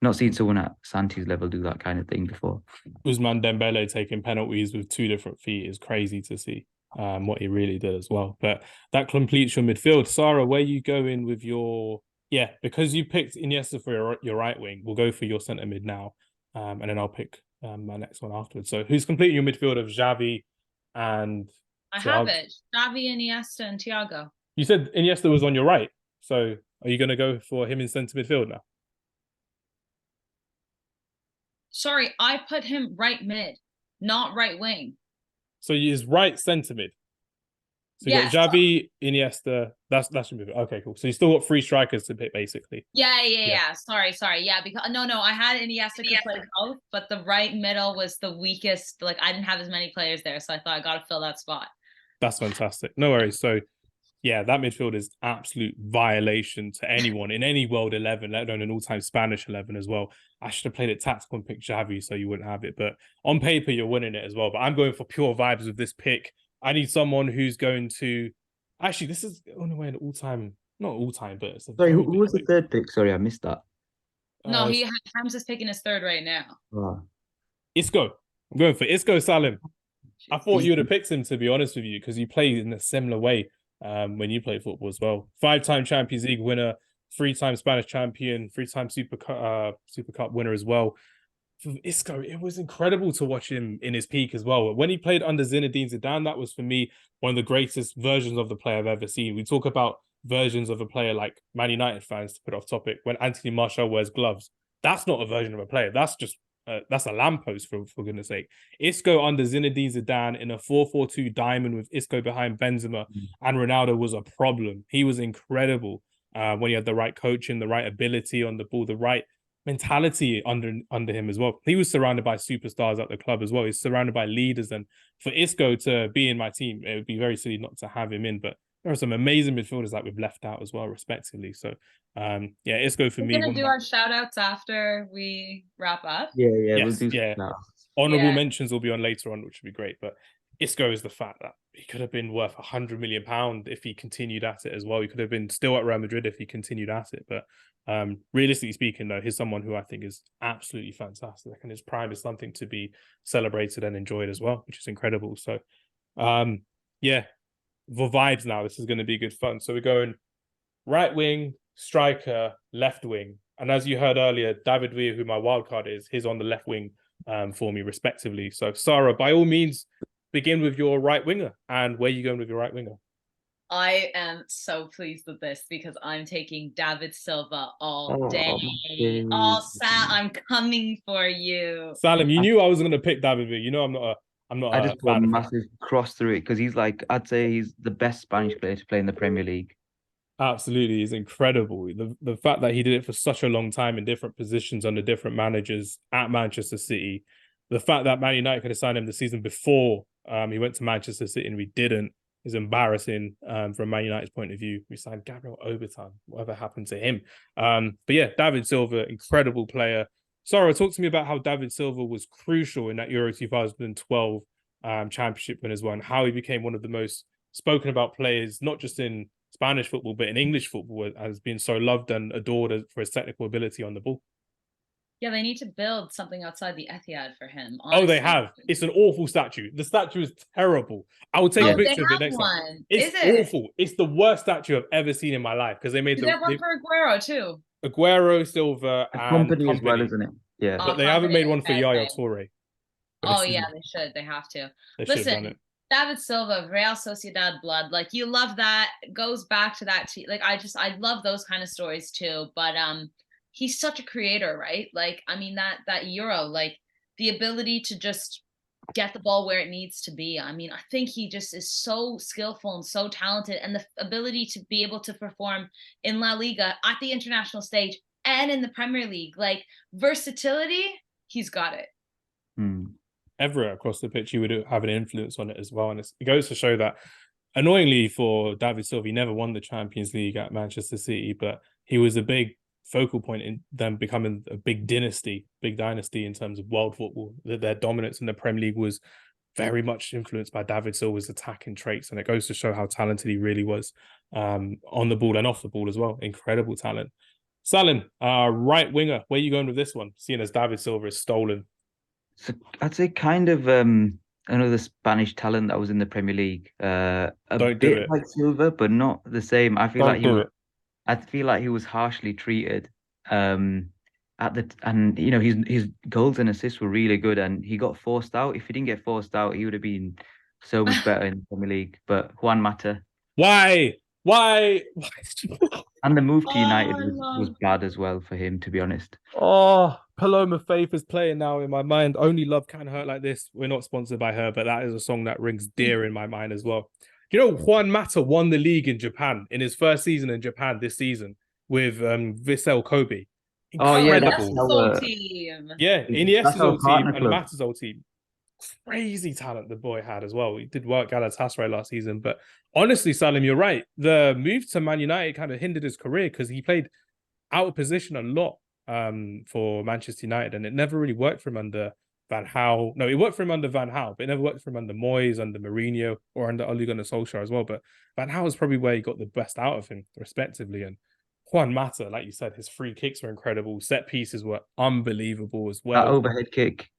not seen someone at Santi's level do that kind of thing before. Usman Dembele taking penalties with two different feet is crazy to see. What he really did as well. But that completes your midfield. Sara, where you going with your... Yeah, because you picked Iniesta for your right wing, we'll go for your centre mid now. And then I'll pick my next one afterwards. So who's completing your midfield of Xavi and... I have it. Xavi, Iniesta, and Thiago. You said Iniesta was on your right. So are you going to go for him in centre midfield now? Sorry, I put him right mid, not right wing. So he's right centre mid. So you got Xavi, Iniesta. That's your midfield. Okay, cool. So you still got three strikers to pick, basically. Yeah. Sorry. Yeah, because no, I had Iniesta could play both, but the right middle was the weakest. Like I didn't have as many players there, so I thought I got to fill that spot. That's fantastic. No worries. So yeah, that midfield is absolute violation to anyone in any World 11, let alone an all-time Spanish 11 as well. I should have played it tactical and picked Xavi so you wouldn't have it. But on paper, you're winning it as well. But I'm going for pure vibes with this pick. I need someone who's going to... Actually, this is on the way an all-time... Not all-time, but... It's Sorry, who was the third pick? Sorry, I missed that. No, Hamz is picking his third right now. Oh. Isco. I'm going for Isco Salim. I thought you would have picked him, to be honest with you, because you played in a similar way when you played football as well. 5-time Champions League winner, 3-time Spanish champion, 3-time Super Cup winner as well. For Isco, it was incredible to watch him in his peak as well. When he played under Zinedine Zidane, that was for me one of the greatest versions of the player I've ever seen. We talk about versions of a player like Man United fans, to put off topic, when Anthony Martial wears gloves. That's not a version of a player. That's just that's a lamppost for goodness sake. Isco under Zinedine Zidane in a 4-4-2 diamond with Isco behind Benzema and Ronaldo was a problem. He was incredible when he had the right coaching, the right ability on the ball, the right mentality under him as well. He was surrounded by superstars at the club as well. He's surrounded by leaders, and for Isco to be in my team, it would be very silly not to have him in. But there are some amazing midfielders that we've left out as well, respectively. So, yeah, Isco for me. We're going to do our shout-outs after we wrap up. Yeah, yes, we'll do Honourable mentions will be on later on, which would be great. But Isco is the fact that he could have been worth £100 million if he continued at it as well. He could have been still at Real Madrid if he continued at it. But realistically speaking, though, he's someone who I think is absolutely fantastic, and his prime is something to be celebrated and enjoyed as well, which is incredible. So, yeah, for vibes now, this is going to be good fun. So we're going right wing, striker, left wing. And as you heard earlier, David Villa, who my wild card is, he's on the left wing for me, respectively. So, Sara, by all means, begin with your right winger. And where are you going with your right winger? I am so pleased with this because I'm taking David Silva all day. I'm coming for you. Salim, you knew I was going to pick David Villa. You know I'm not I just put a massive cross through it because I'd say he's the best Spanish player to play in the Premier League. Absolutely, he's incredible. The fact that he did it for such a long time in different positions under different managers at Manchester City, the fact that Man United could have signed him the season before he went to Manchester City and we didn't, is embarrassing from Man United's point of view. We signed Gabriel Obertan, whatever happened to him. But yeah, David Silva, incredible player. Sara, talk to me about how David Silva was crucial in that Euro 2012 championship win as well, and how he became one of the most spoken about players, not just in Spanish football, but in English football, as being so loved and adored for his technical ability on the ball. Yeah, they need to build something outside the Etihad for him. Honestly. Oh, they have. It's an awful statue. The statue is terrible. I will take a picture of it next time. It's awful. It's the worst statue I've ever seen in my life because they made they have one for Aguero too. Aguero, Silva, and company as well, isn't it? Yeah, but they haven't made one for Yaya Toure. Oh yeah, they should. They have to. Listen, David Silva, Real Sociedad blood. Like, you love that. It goes back to that. Like, I love those kind of stories too. But he's such a creator, right? Like, I mean, that Euro, like the ability to just get the ball where it needs to be. I mean, I think he just is so skillful and so talented, and the ability to be able to perform in La Liga at the international stage and in the Premier League, like versatility, he's got it. Everywhere across the pitch, he would have an influence on it as well. And it goes to show that, annoyingly for David Silva, he never won the Champions League at Manchester City, but he was a big focal point in them becoming a big dynasty in terms of world football. Their dominance in the Premier League was very much influenced by David Silva's attacking traits, and it goes to show how talented he really was on the ball and off the ball as well. Incredible talent. Salim, right winger, where are you going with this one, seeing as David Silva is stolen? So I'd say kind of another Spanish talent that was in the Premier League. A bit like Silva, but not the same. I feel like he was harshly treated. And you know, his goals and assists were really good, and he got forced out. If he didn't get forced out, he would have been so much better in the Premier League. But Juan Mata. Why? And the move to United was bad as well for him, to be honest. Oh, Paloma Faith is playing now in my mind. Only Love Can Hurt Like This. We're not sponsored by her, but that is a song that rings dear in my mind as well. You know, Juan Mata won the league in Japan in his first season in Japan this season with Vissel Kobe. Incredible. Oh, yeah, that's old team. Yeah, Iniesta's old team and Mata's old team. Crazy talent the boy had as well. He did work Galatasaray last season, but honestly, Salim, you're right. The move to Man United kind of hindered his career because he played out of position a lot for Manchester United, and it never really worked for him under Van Gaal. No, it worked for him under Van Gaal, but it never worked for him under Moyes, under Mourinho, or under Ole Gunnar Solskjaer as well. But Van Gaal was probably where he got the best out of him, respectively. And Juan Mata, like you said, his free kicks were incredible. Set pieces were unbelievable as well. That overhead kick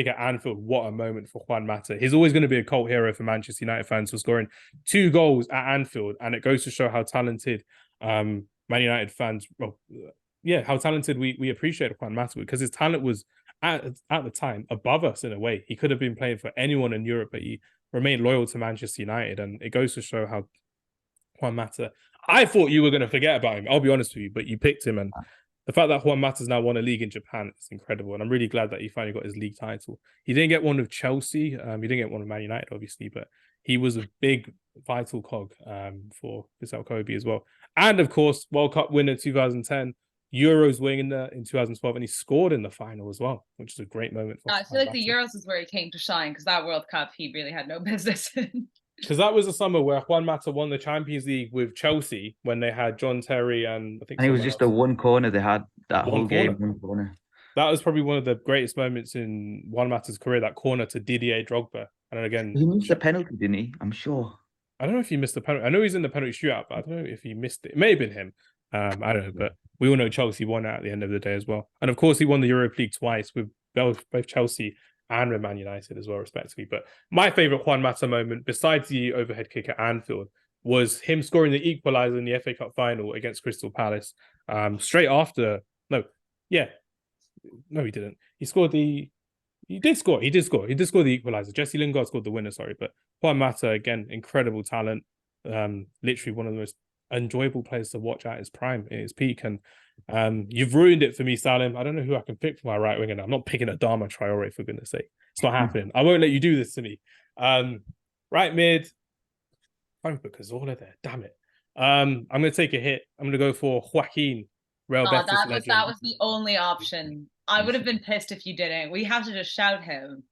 at Anfield, what a moment for Juan Mata. He's always going to be a cult hero for Manchester United fans for scoring 2 goals at Anfield, and it goes to show how talented Man United fans, how talented we appreciate Juan Mata, because his talent was at the time above us in a way. He could have been playing for anyone in Europe, but he remained loyal to Manchester United, and it goes to show how Juan Mata, I thought you were going to forget about him, I'll be honest with you, but you picked him, and the fact that Juan Mata's now won a league in Japan is incredible, and I'm really glad that he finally got his league title. He didn't get one with Chelsea, he didn't get one with Man United, obviously, but he was a big, vital cog for Vissel Kobe as well. And of course, World Cup winner 2010, Euros winner in 2012, and he scored in the final as well, which is a great moment for I feel like the Euros is where he came to shine, because that World Cup he really had no business in. Because that was the summer where Juan Mata won the Champions League with Chelsea when they had John Terry and I think. And it was just a one corner they had that whole game. One corner. That was probably one of the greatest moments in Juan Mata's career. That corner to Didier Drogba, And then again, He missed the penalty, didn't he? I'm sure. I don't know if he missed the penalty. I know he's in the penalty shootout, but I don't know if he missed it. It may have been him. I don't know, but we all know Chelsea won at the end of the day as well. And of course, he won the Europa League twice with both Chelsea and with Man United as well, respectively. But my favourite Juan Mata moment, besides the overhead kick at Anfield, was him scoring the equaliser in the FA Cup final against Crystal Palace. Straight after, no, he didn't. He did score the equaliser. Jesse Lingard scored the winner, sorry. But Juan Mata, again, incredible talent. Literally one of the most enjoyable players to watch at his prime, at his peak. And you've ruined it for me, Salim. I don't know who I can pick for my right winger now. I'm not picking Adama Traore, for goodness sake. It's not happening. I won't let you do this to me. Right mid, I won't put Cazorla there. Damn it. I'm going to take a hit. I'm going to go for Joaquin, Real Betis legend. That was the only option. I would have been pissed if you didn't. We have to just shout him.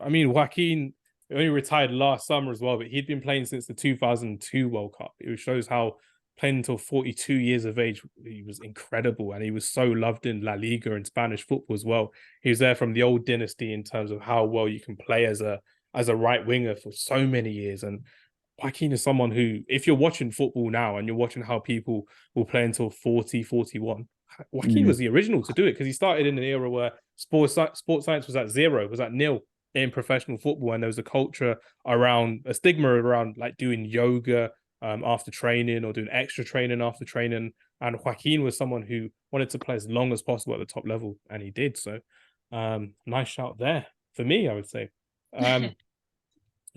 I mean, Joaquin only retired last summer as well, but he'd been playing since the 2002 World Cup. It shows how playing until 42 years of age, he was incredible, and he was so loved in La Liga and Spanish football as well. He was there from the old dynasty in terms of how well you can play as a right winger for so many years. And Joaquin is someone who, if you're watching football now and you're watching how people will play until 40, 41, Joaquin was the original to do it, because he started in an era where sports science was at zero, was at nil in professional football, and there was a culture around, a stigma around like doing yoga after training or doing extra training after training. And Joaquin was someone who wanted to play as long as possible at the top level, and he did. So nice shout there for me, I would say.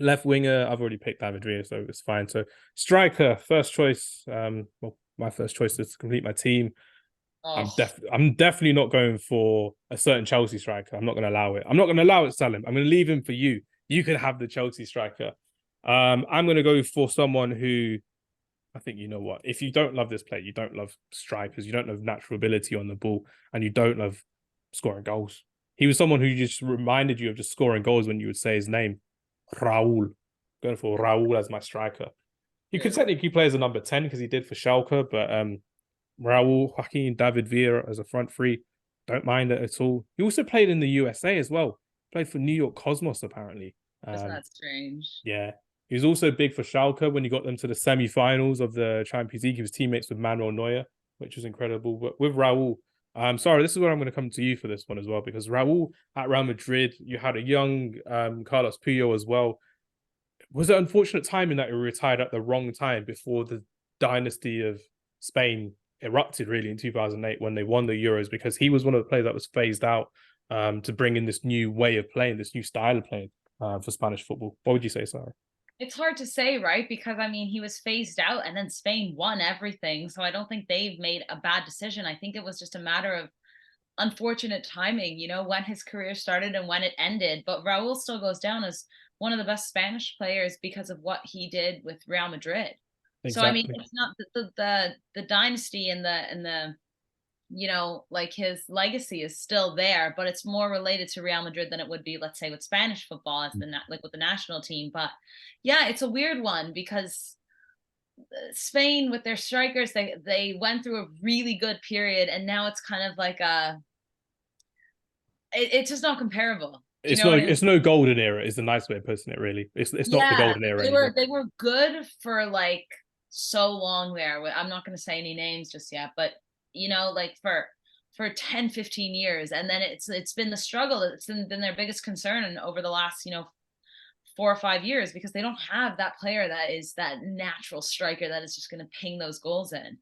Left winger, I've already picked David Villa, so it's fine. So striker, first choice. Well, my first choice is to complete my team. I'm definitely not going for a certain Chelsea striker. I'm not going to allow it. I'm not going to allow it, Salim. I'm going to leave him for you. You can have the Chelsea striker. I'm going to go for someone who, I think, you know what? If you don't love this player, you don't love strikers, you don't love natural ability on the ball, and you don't love scoring goals. He was someone who just reminded you of just scoring goals when you would say his name. Raul. Going for Raul as my striker. He could technically play as a number 10 because he did for Schalke, but Raul, Joaquin, David Villa as a front three, don't mind it at all. He also played in the USA as well. Played for New York Cosmos, apparently. Isn't that strange? Yeah. He was also big for Schalke when he got them to the semi-finals of the Champions League. He was teammates with Manuel Neuer, which was incredible. But with Raul, sorry, this is where I'm going to come to you for this one as well, because Raul at Real Madrid, you had a young Carlos Puyol as well. Was it unfortunate timing that he retired at the wrong time before the dynasty of Spain erupted, really, in 2008 when they won the Euros? Because he was one of the players that was phased out to bring in this new way of playing, this new style of playing for Spanish football. What would you say, Sarah? It's hard to say, right? Because, I mean, he was phased out and then Spain won everything. So I don't think they've made a bad decision. I think it was just a matter of unfortunate timing, you know, when his career started and when it ended. But Raul still goes down as one of the best Spanish players because of what he did with Real Madrid. Exactly. So, I mean, it's not the dynasty and the you know, like his legacy is still there, but it's more related to Real Madrid than it would be, let's say, with Spanish football, as like with the national team. But yeah, it's a weird one because Spain with their strikers, they went through a really good period, and now it's kind of like it's just not comparable. It's no golden era is the nice way of putting it, really. It's not the golden era. They were good for like so long there. I'm not going to say any names just yet, but you know, like for 10, 15 years. And then it's been the struggle. It's been their biggest concern over the last, 4 or 5 years, because they don't have that player that is that natural striker that is just going to ping those goals in.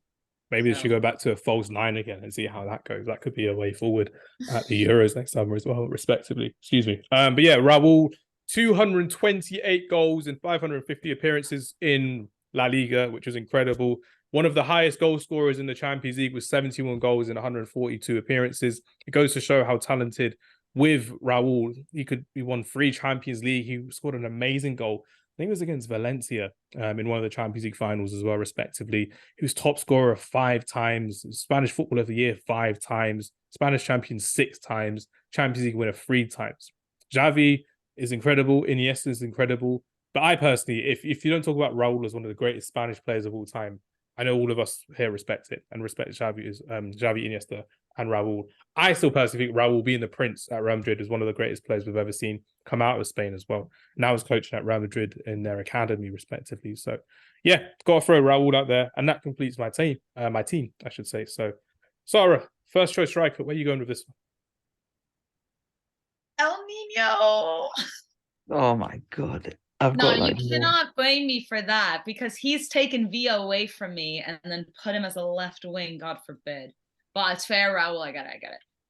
Maybe they should go back to a false 9 again and see how that goes. That could be a way forward at the Euros next summer as well, respectively. Excuse me. But yeah, Raul, 228 goals and 550 appearances in La Liga, which was incredible. One of the highest goal scorers in the Champions League with 71 goals in 142 appearances. It goes to show how talented with Raul. He won 3 Champions League. He scored an amazing goal. I think it was against Valencia in one of the Champions League finals as well, respectively. He was top scorer 5 times, Spanish Footballer of the Year 5 times, Spanish champion 6 times, Champions League winner 3 times. Xavi is incredible. Iniesta is incredible. But I personally, if you don't talk about Raul as one of the greatest Spanish players of all time, I know all of us here respect it and respect Xavi, Iniesta, and Raul. I still personally think Raul, being the Prince at Real Madrid, is one of the greatest players we've ever seen come out of Spain as well. Now he's coaching at Real Madrid in their academy, respectively. So, yeah, got to throw Raul out there, and that completes my team, I should say. So, Sara, first choice striker, where are you going with this one? El Nino. Oh my God. You cannot blame me for that, because he's taken Villa away from me and then put him as a left wing, God forbid. But it's fair, Raul, I get it.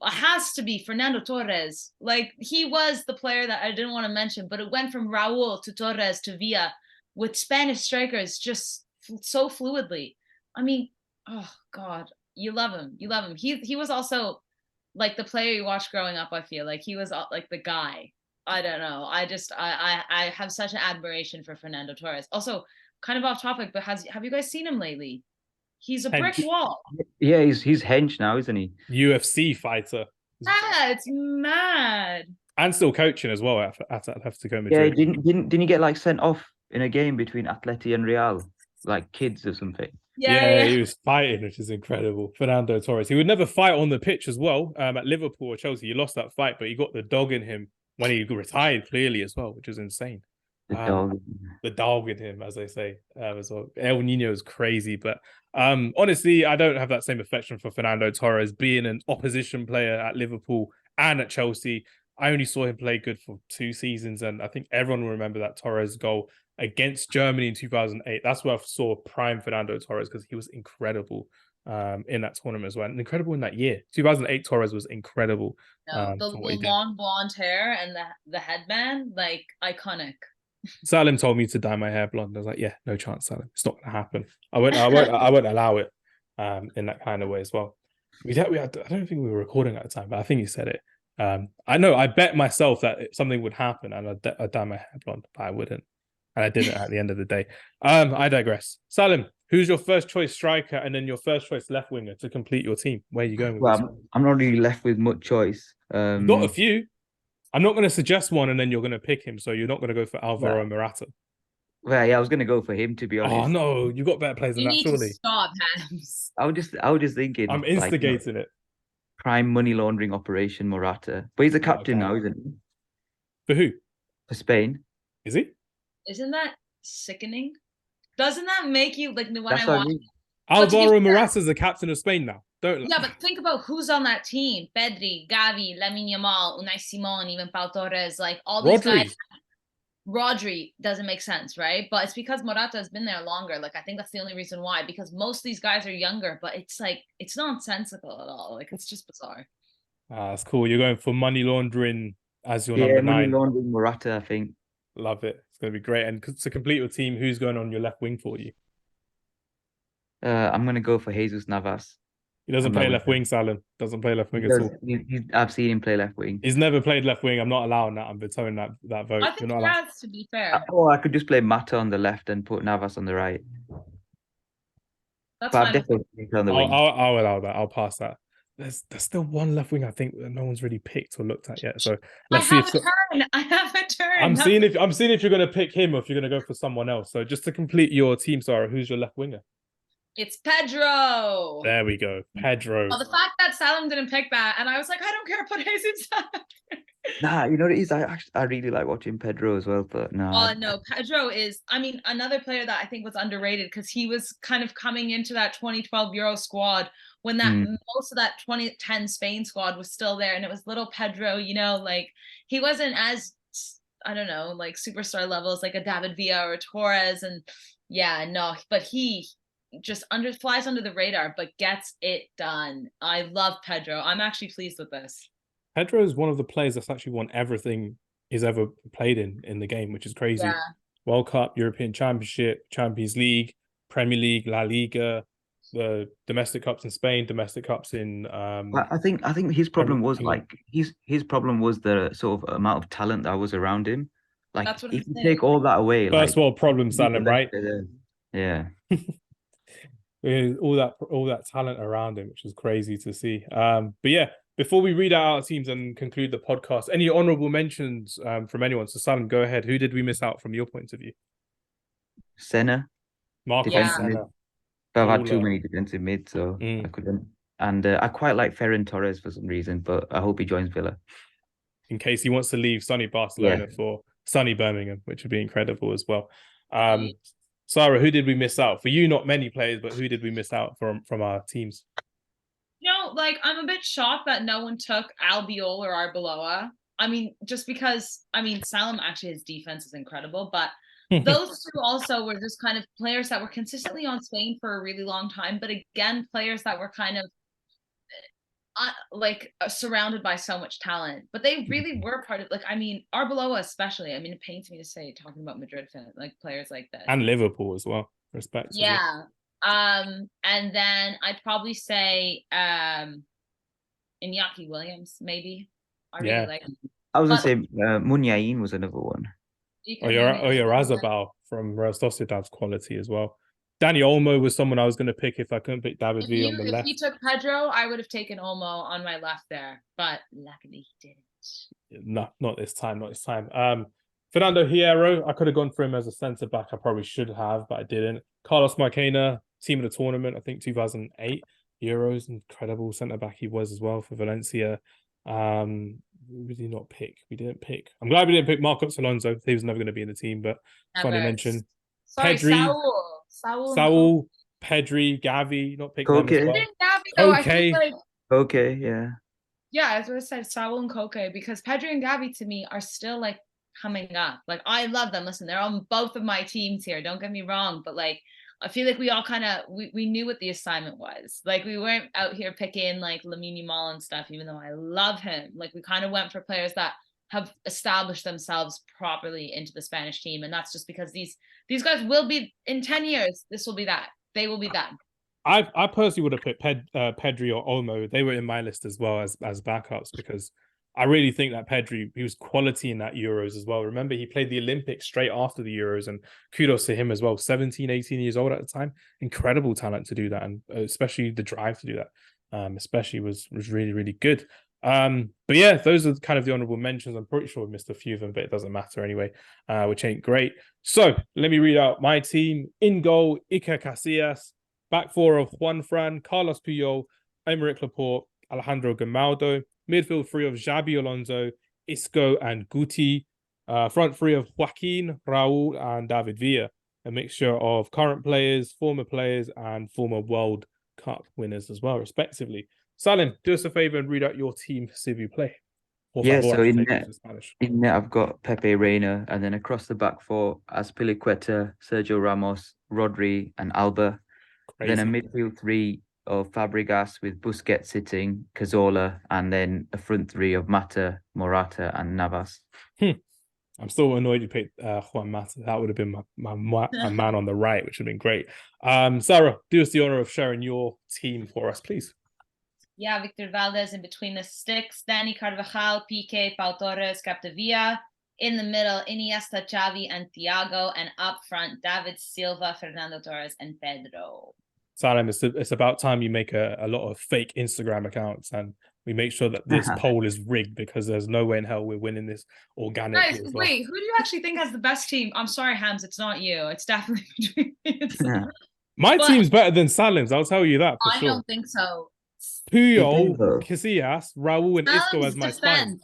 It has to be Fernando Torres. Like, he was the player that I didn't want to mention, but it went from Raul to Torres to Villa with Spanish strikers just so fluidly. I mean, oh God, you love him. He was also like the player you watched growing up. I feel like he was like the guy. I don't know. I have such an admiration for Fernando Torres. Also, kind of off topic, but have you guys seen him lately? He's a brick wall. Yeah, he's hench now, isn't he? UFC fighter. Yeah, it's mad. And still coaching as well at Atletico Madrid. Yeah, didn't he get like sent off in a game between Atleti and Real, like kids or something? Yeah, he was fighting, which is incredible. Fernando Torres. He would never fight on the pitch as well. At Liverpool or Chelsea, he lost that fight, but he got the dog in him when he retired, clearly as well, which is insane. The dog in him, as they say. As well. El Nino is crazy, but honestly, I don't have that same affection for Fernando Torres. Being an opposition player at Liverpool and at Chelsea, I only saw him play good for 2 seasons, and I think everyone will remember that Torres goal against Germany in 2008. That's where I saw prime Fernando Torres, because he was incredible in that tournament as well, and incredible in that year. 2008 Torres was incredible. The long blonde hair and the headband, like, iconic. Saalim told me to dye my hair blonde. I was like, yeah, no chance, Saalim. It's not going to happen. I won't allow it in that kind of way as well. I don't think we were recording at the time, but I think he said it. I know, I bet myself that something would happen and I'd dye my hair blonde, but I wouldn't. And I didn't at the end of the day. I digress. Saalim, who's your first choice striker and then your first choice left winger to complete your team? Where are you going with this? I'm not really left with much choice. You've got a few. I'm not going to suggest one and then you're going to pick him, so you're not going to go for Alvaro Morata. Well, yeah, I was going to go for him, to be honest. Oh no, you got better players than that, surely. You need to stop, Hamz. I was just thinking. I'm instigating it. Prime money laundering operation Morata, but he's a captain now, isn't he? For who? For Spain. Is he? Isn't that sickening? Doesn't that make you like when I watch? Alvaro Morata's the captain of Spain now. But think about who's on that team: Pedri, Gavi, Lamine Yamal, Unai Simon, even Pau Torres. Like all these guys. Rodri doesn't make sense, right? But it's because Morata has been there longer. Like, I think that's the only reason why. Because most of these guys are younger, but it's like it's nonsensical at all. Like, it's just bizarre. That's cool. You're going for money laundering as your number 9. Money laundering Morata, I think. Love it. It's going to be great. And to complete your team, who's going on your left wing for you? I'm going to go for Jesus Navas. He doesn't play left wing, Saalim. Doesn't play left wing at all. I've seen him play left wing. He's never played left wing. I'm not allowing that. I'm vetoing that vote. I think he has, to be fair. Or I could just play Mata on the left and put Navas on the right. That's fine. Definitely on the wing. I'll allow that. I'll pass that. There's still one left wing I think that no one's really picked or looked at yet. So let's see. I have a turn. I'm seeing if you're going to pick him or if you're going to go for someone else. So just to complete your team, Sara, who's your left winger? It's Pedro. There we go. Pedro. Well, the fact that Saalim didn't pick that, and I was like, I don't care, put Jesus. Nah, you know what it is? I really like watching Pedro as well, but no. Oh, no, Pedro is, another player that I think was underrated because he was kind of coming into that 2012 Euro squad when most of that 2010 Spain squad was still there, and it was little Pedro, like he wasn't as, I don't know, like superstar levels like a David Villa or Torres, and but he just flies under the radar, but gets it done. I love Pedro. I'm actually pleased with this. Pedro is one of the players that's actually won everything he's ever played in the game, which is crazy. Yeah. World Cup, European Championship, Champions League, Premier League, La Liga, the domestic cups in Spain, domestic cups in. I think his problem was his problem was the sort of amount of talent that was around him. Like if you take all that away, first world problem, Saalim, right? Yeah. all that talent around him, which is crazy to see. But yeah, before we read out our teams and conclude the podcast, any honorable mentions from anyone? So Saalim, go ahead. Who did we miss out from your point of view? Senna. Marcus Senna. But I've had too many defensive mids, so I couldn't. And I quite like Ferran Torres for some reason, but I hope he joins Villa. In case he wants to leave sunny Barcelona for sunny Birmingham, which would be incredible as well. Sara, who did we miss out? For you, not many players, but who did we miss out from our teams? Like, I'm a bit shocked that no one took Albiol or Arbeloa. I mean, just because, Saalim, actually, his defense is incredible, but those two also were just kind of players that were consistently on Spain for a really long time, but again, players that were kind of surrounded by so much talent, but they really were part of, Arbeloa especially. It pains me to say, talking about Madrid fans, players like this. And Liverpool as well, respectively. Yeah. And then I'd probably say Iñaki Williams, maybe. I really like him. I was going to say Muniain was another one. Razabal from Real Sociedad's quality as well. Dani Olmo was someone I was going to pick if I couldn't pick David V on the left. If he took Pedro, I would have taken Olmo on my left there, but luckily he didn't. No, not this time. Fernando Hierro, I could have gone for him as a centre back. I probably should have, but I didn't. Carlos Marquena, team of the tournament, I think 2008 Euros, incredible centre back he was as well for Valencia. We did not pick. We didn't pick. I'm glad we didn't pick Marcos Alonso. He was never going to be in the team, but funny mention. Sorry, Pedri, Saul, Pedri, Gavi, not pick them as well. Okay, yeah. Yeah, I was going to say Saul and Koke, because Pedri and Gavi to me are still coming up. I love them. Listen, they're on both of my teams here. Don't get me wrong, but I feel like we all kind of we knew what the assignment was. We weren't out here picking Lamine Yamal and stuff, even though I love him. We kind of went for players that have established themselves properly into the Spanish team, and that's just because these guys will be in 10 years. This will be that. They will be that. I personally would have picked Pedri or Olmo. They were in my list as well as backups, because I really think that Pedri, he was quality in that Euros as well. Remember, he played the Olympics straight after the Euros, and kudos to him as well. 17, 18 years old at the time. Incredible talent to do that, and especially the drive to do that. Especially was really, really good. But yeah, those are kind of the honorable mentions. I'm pretty sure we missed a few of them, but it doesn't matter anyway, which ain't great. So let me read out my team. In goal, Iker Casillas. Back four of Juan Fran, Carlos Puyol, Aymeric Laporte, Alejandro Grimaldo. Midfield three of Xabi Alonso, Isco, and Guti. Front three of Joaquin, Raul, and David Villa. A mixture of current players, former players, and former World Cup winners as well, respectively. Saalim, do us a favor and read out your team, s'il vous plaît. So in net, I've got Pepe Reina, and then across the back four, Azpilicueta, Sergio Ramos, Rodri, and Alba. Crazy. Then a midfield three of Fabregas with Busquets sitting, Cazorla, and then a front three of Mata, Morata, and Navas. I'm still annoyed you picked Juan Mata. That would have been my man on the right, which would have been great. Sara, do us the honor of sharing your team for us, please. Yeah, Victor Valdez in between the sticks, Dani Carvajal, Piqué, Pau Torres, Capdevia. In the middle, Iniesta, Xavi, and Thiago. And up front, David Silva, Fernando Torres, and Pedro. Saalim, it's about time you make a lot of fake Instagram accounts, and we make sure that this poll is rigged, because there's no way in hell we're winning this organically. Guys, wait, who do you actually think has the best team? I'm sorry, Hamz, it's not you. It's definitely between My team's better than Saalim's, I'll tell you that for sure. I don't think so. Puyol, Casillas, Raul, and Isco as my spine.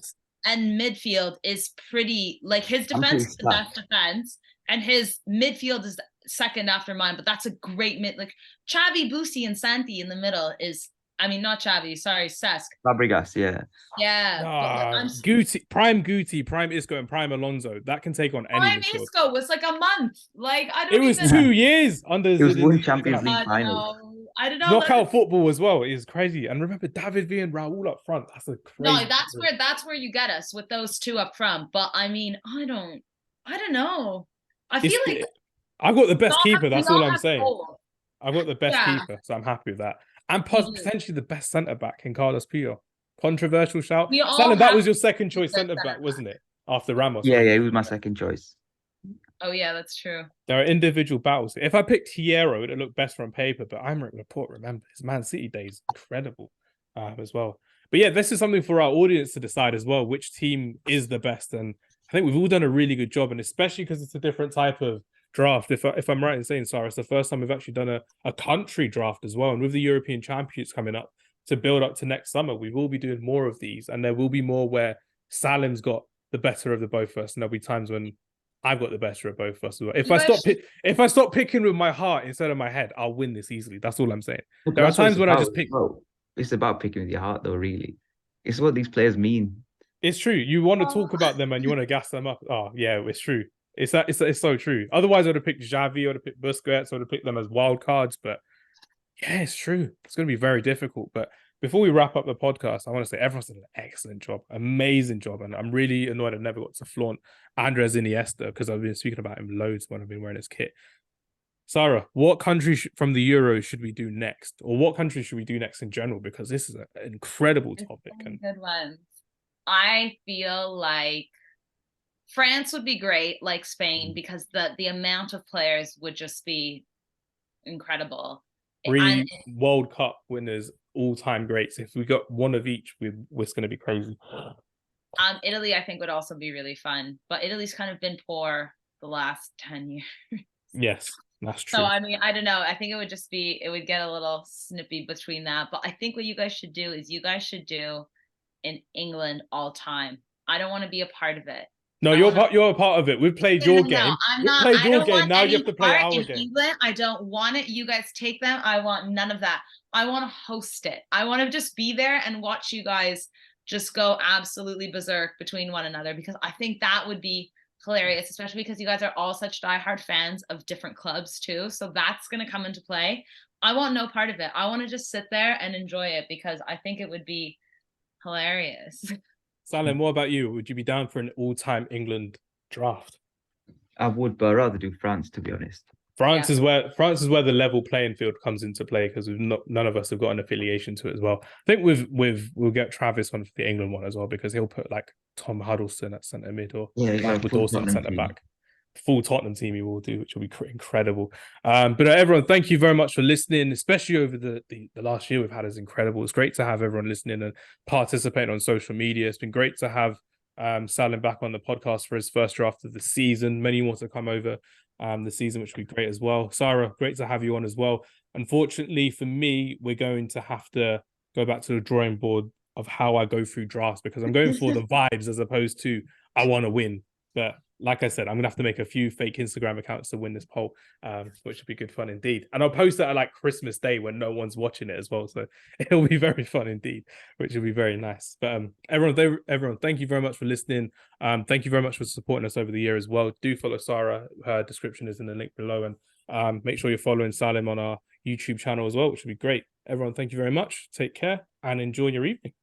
And midfield is pretty, his defense is the best defense, and his midfield is second after mine, but that's a great Xavi, Busi, and Santi in the middle is, not Xavi, sorry, Cesc. Fabregas, yeah. Yeah. Guti, prime Isco, and prime Alonso. That can take on any midfield. Prime Isco was a month. It was 2 years under. It was one Champions League final. I don't know. Knockout football as well is crazy. And remember David V and Raul up front. That's a crazy. No, that's where you get us with those two up front. But I don't know. I feel like I've got the best keeper. That's all I'm saying. I've got the best keeper, so I'm happy with that. And potentially the best centre back in Carlos Puyol. Controversial shout. Saalim, that was your second choice centre back, wasn't it? After Ramos. Yeah, it was my second choice. Oh yeah, that's true. There are individual battles. If I picked Hierro, it would look best on paper, but Aymeric Laporte, remember, his Man City days, incredible as well. But yeah, this is something for our audience to decide as well, which team is the best. And I think we've all done a really good job, and especially because it's a different type of draft. If I'm right in saying, Sarah, it's the first time we've actually done a country draft as well. And with the European Championships coming up, to build up to next summer. We will be doing more of these, and there will be more where Salim's got the better of the both of us, and there'll be times when I've got the better of both of us as well. If I stop picking with my heart instead of my head, I'll win this easily. That's all I'm saying. There are times when I just pick. It's about picking with your heart, though. Really, it's what these players mean. It's true. You want to talk about them and you want to gas them up. Oh yeah, it's true. It's so true. Otherwise, I would have picked Xavi, I would have picked Busquets, I would have picked them as wild cards. But yeah, it's true. It's going to be very difficult. But before we wrap up the podcast, I want to say everyone's done an excellent job, amazing job, and I'm really annoyed I never got to flaunt Andres Iniesta because I've been speaking about him loads when I've been wearing his kit. Sarah, what country from the Euros should we do next, or what country should we do next in general? Because this is an incredible topic. And good ones. I feel like France would be great, like Spain, because the amount of players would just be incredible. 3 World Cup winners, all-time greats. If we got one of each, it's going to be crazy. Italy, I think, would also be really fun, but Italy's kind of been poor the last 10 years. Yes, that's true. So, I mean, I don't know. I think it would get a little snippy between that. But I think what you guys should do is in England all time. I don't want to be a part of it. No, you're a part of it. We've played your game. I'm not. We've played your game. Now you have to play our game. England, I don't want it. You guys take them. I want none of that. I want to host it. I want to just be there and watch you guys just go absolutely berserk between one another, because I think that would be hilarious, especially because you guys are all such diehard fans of different clubs too. So that's going to come into play. I want no part of it. I want to just sit there and enjoy it because I think it would be hilarious. Saalim, what about you? Would you be down for an all-time England draft? I would, but I'd rather do France, to be honest. France is where the level playing field comes into play, because none of us have got an affiliation to it as well. I think we'll get Travis on for the England one as well, because he'll put like Tom Huddleston at centre mid or Michael Dawson at centre back. Full Tottenham team he will do, which will be incredible. But everyone, thank you very much for listening, especially over the last year we've had is incredible. It's great to have everyone listening and participating on social media. It's been great to have Saalim back on the podcast for his first draft of the season. Many more to come over the season, which will be great as well. Sarah, great to have you on as well. Unfortunately for me, we're going to have to go back to the drawing board of how I go through drafts, because I'm going for the vibes as opposed to I want to win. But like I said, I'm gonna have to make a few fake Instagram accounts to win this poll, which would be good fun indeed. And I'll post that at like Christmas Day when no one's watching it as well, so it'll be very fun indeed, which will be very nice. But everyone, thank you very much for listening. Thank you very much for supporting us over the year as well. Do follow Sarah; her description is in the link below, and make sure you're following Saalim on our YouTube channel as well, which would be great. Everyone, thank you very much. Take care and enjoy your evening.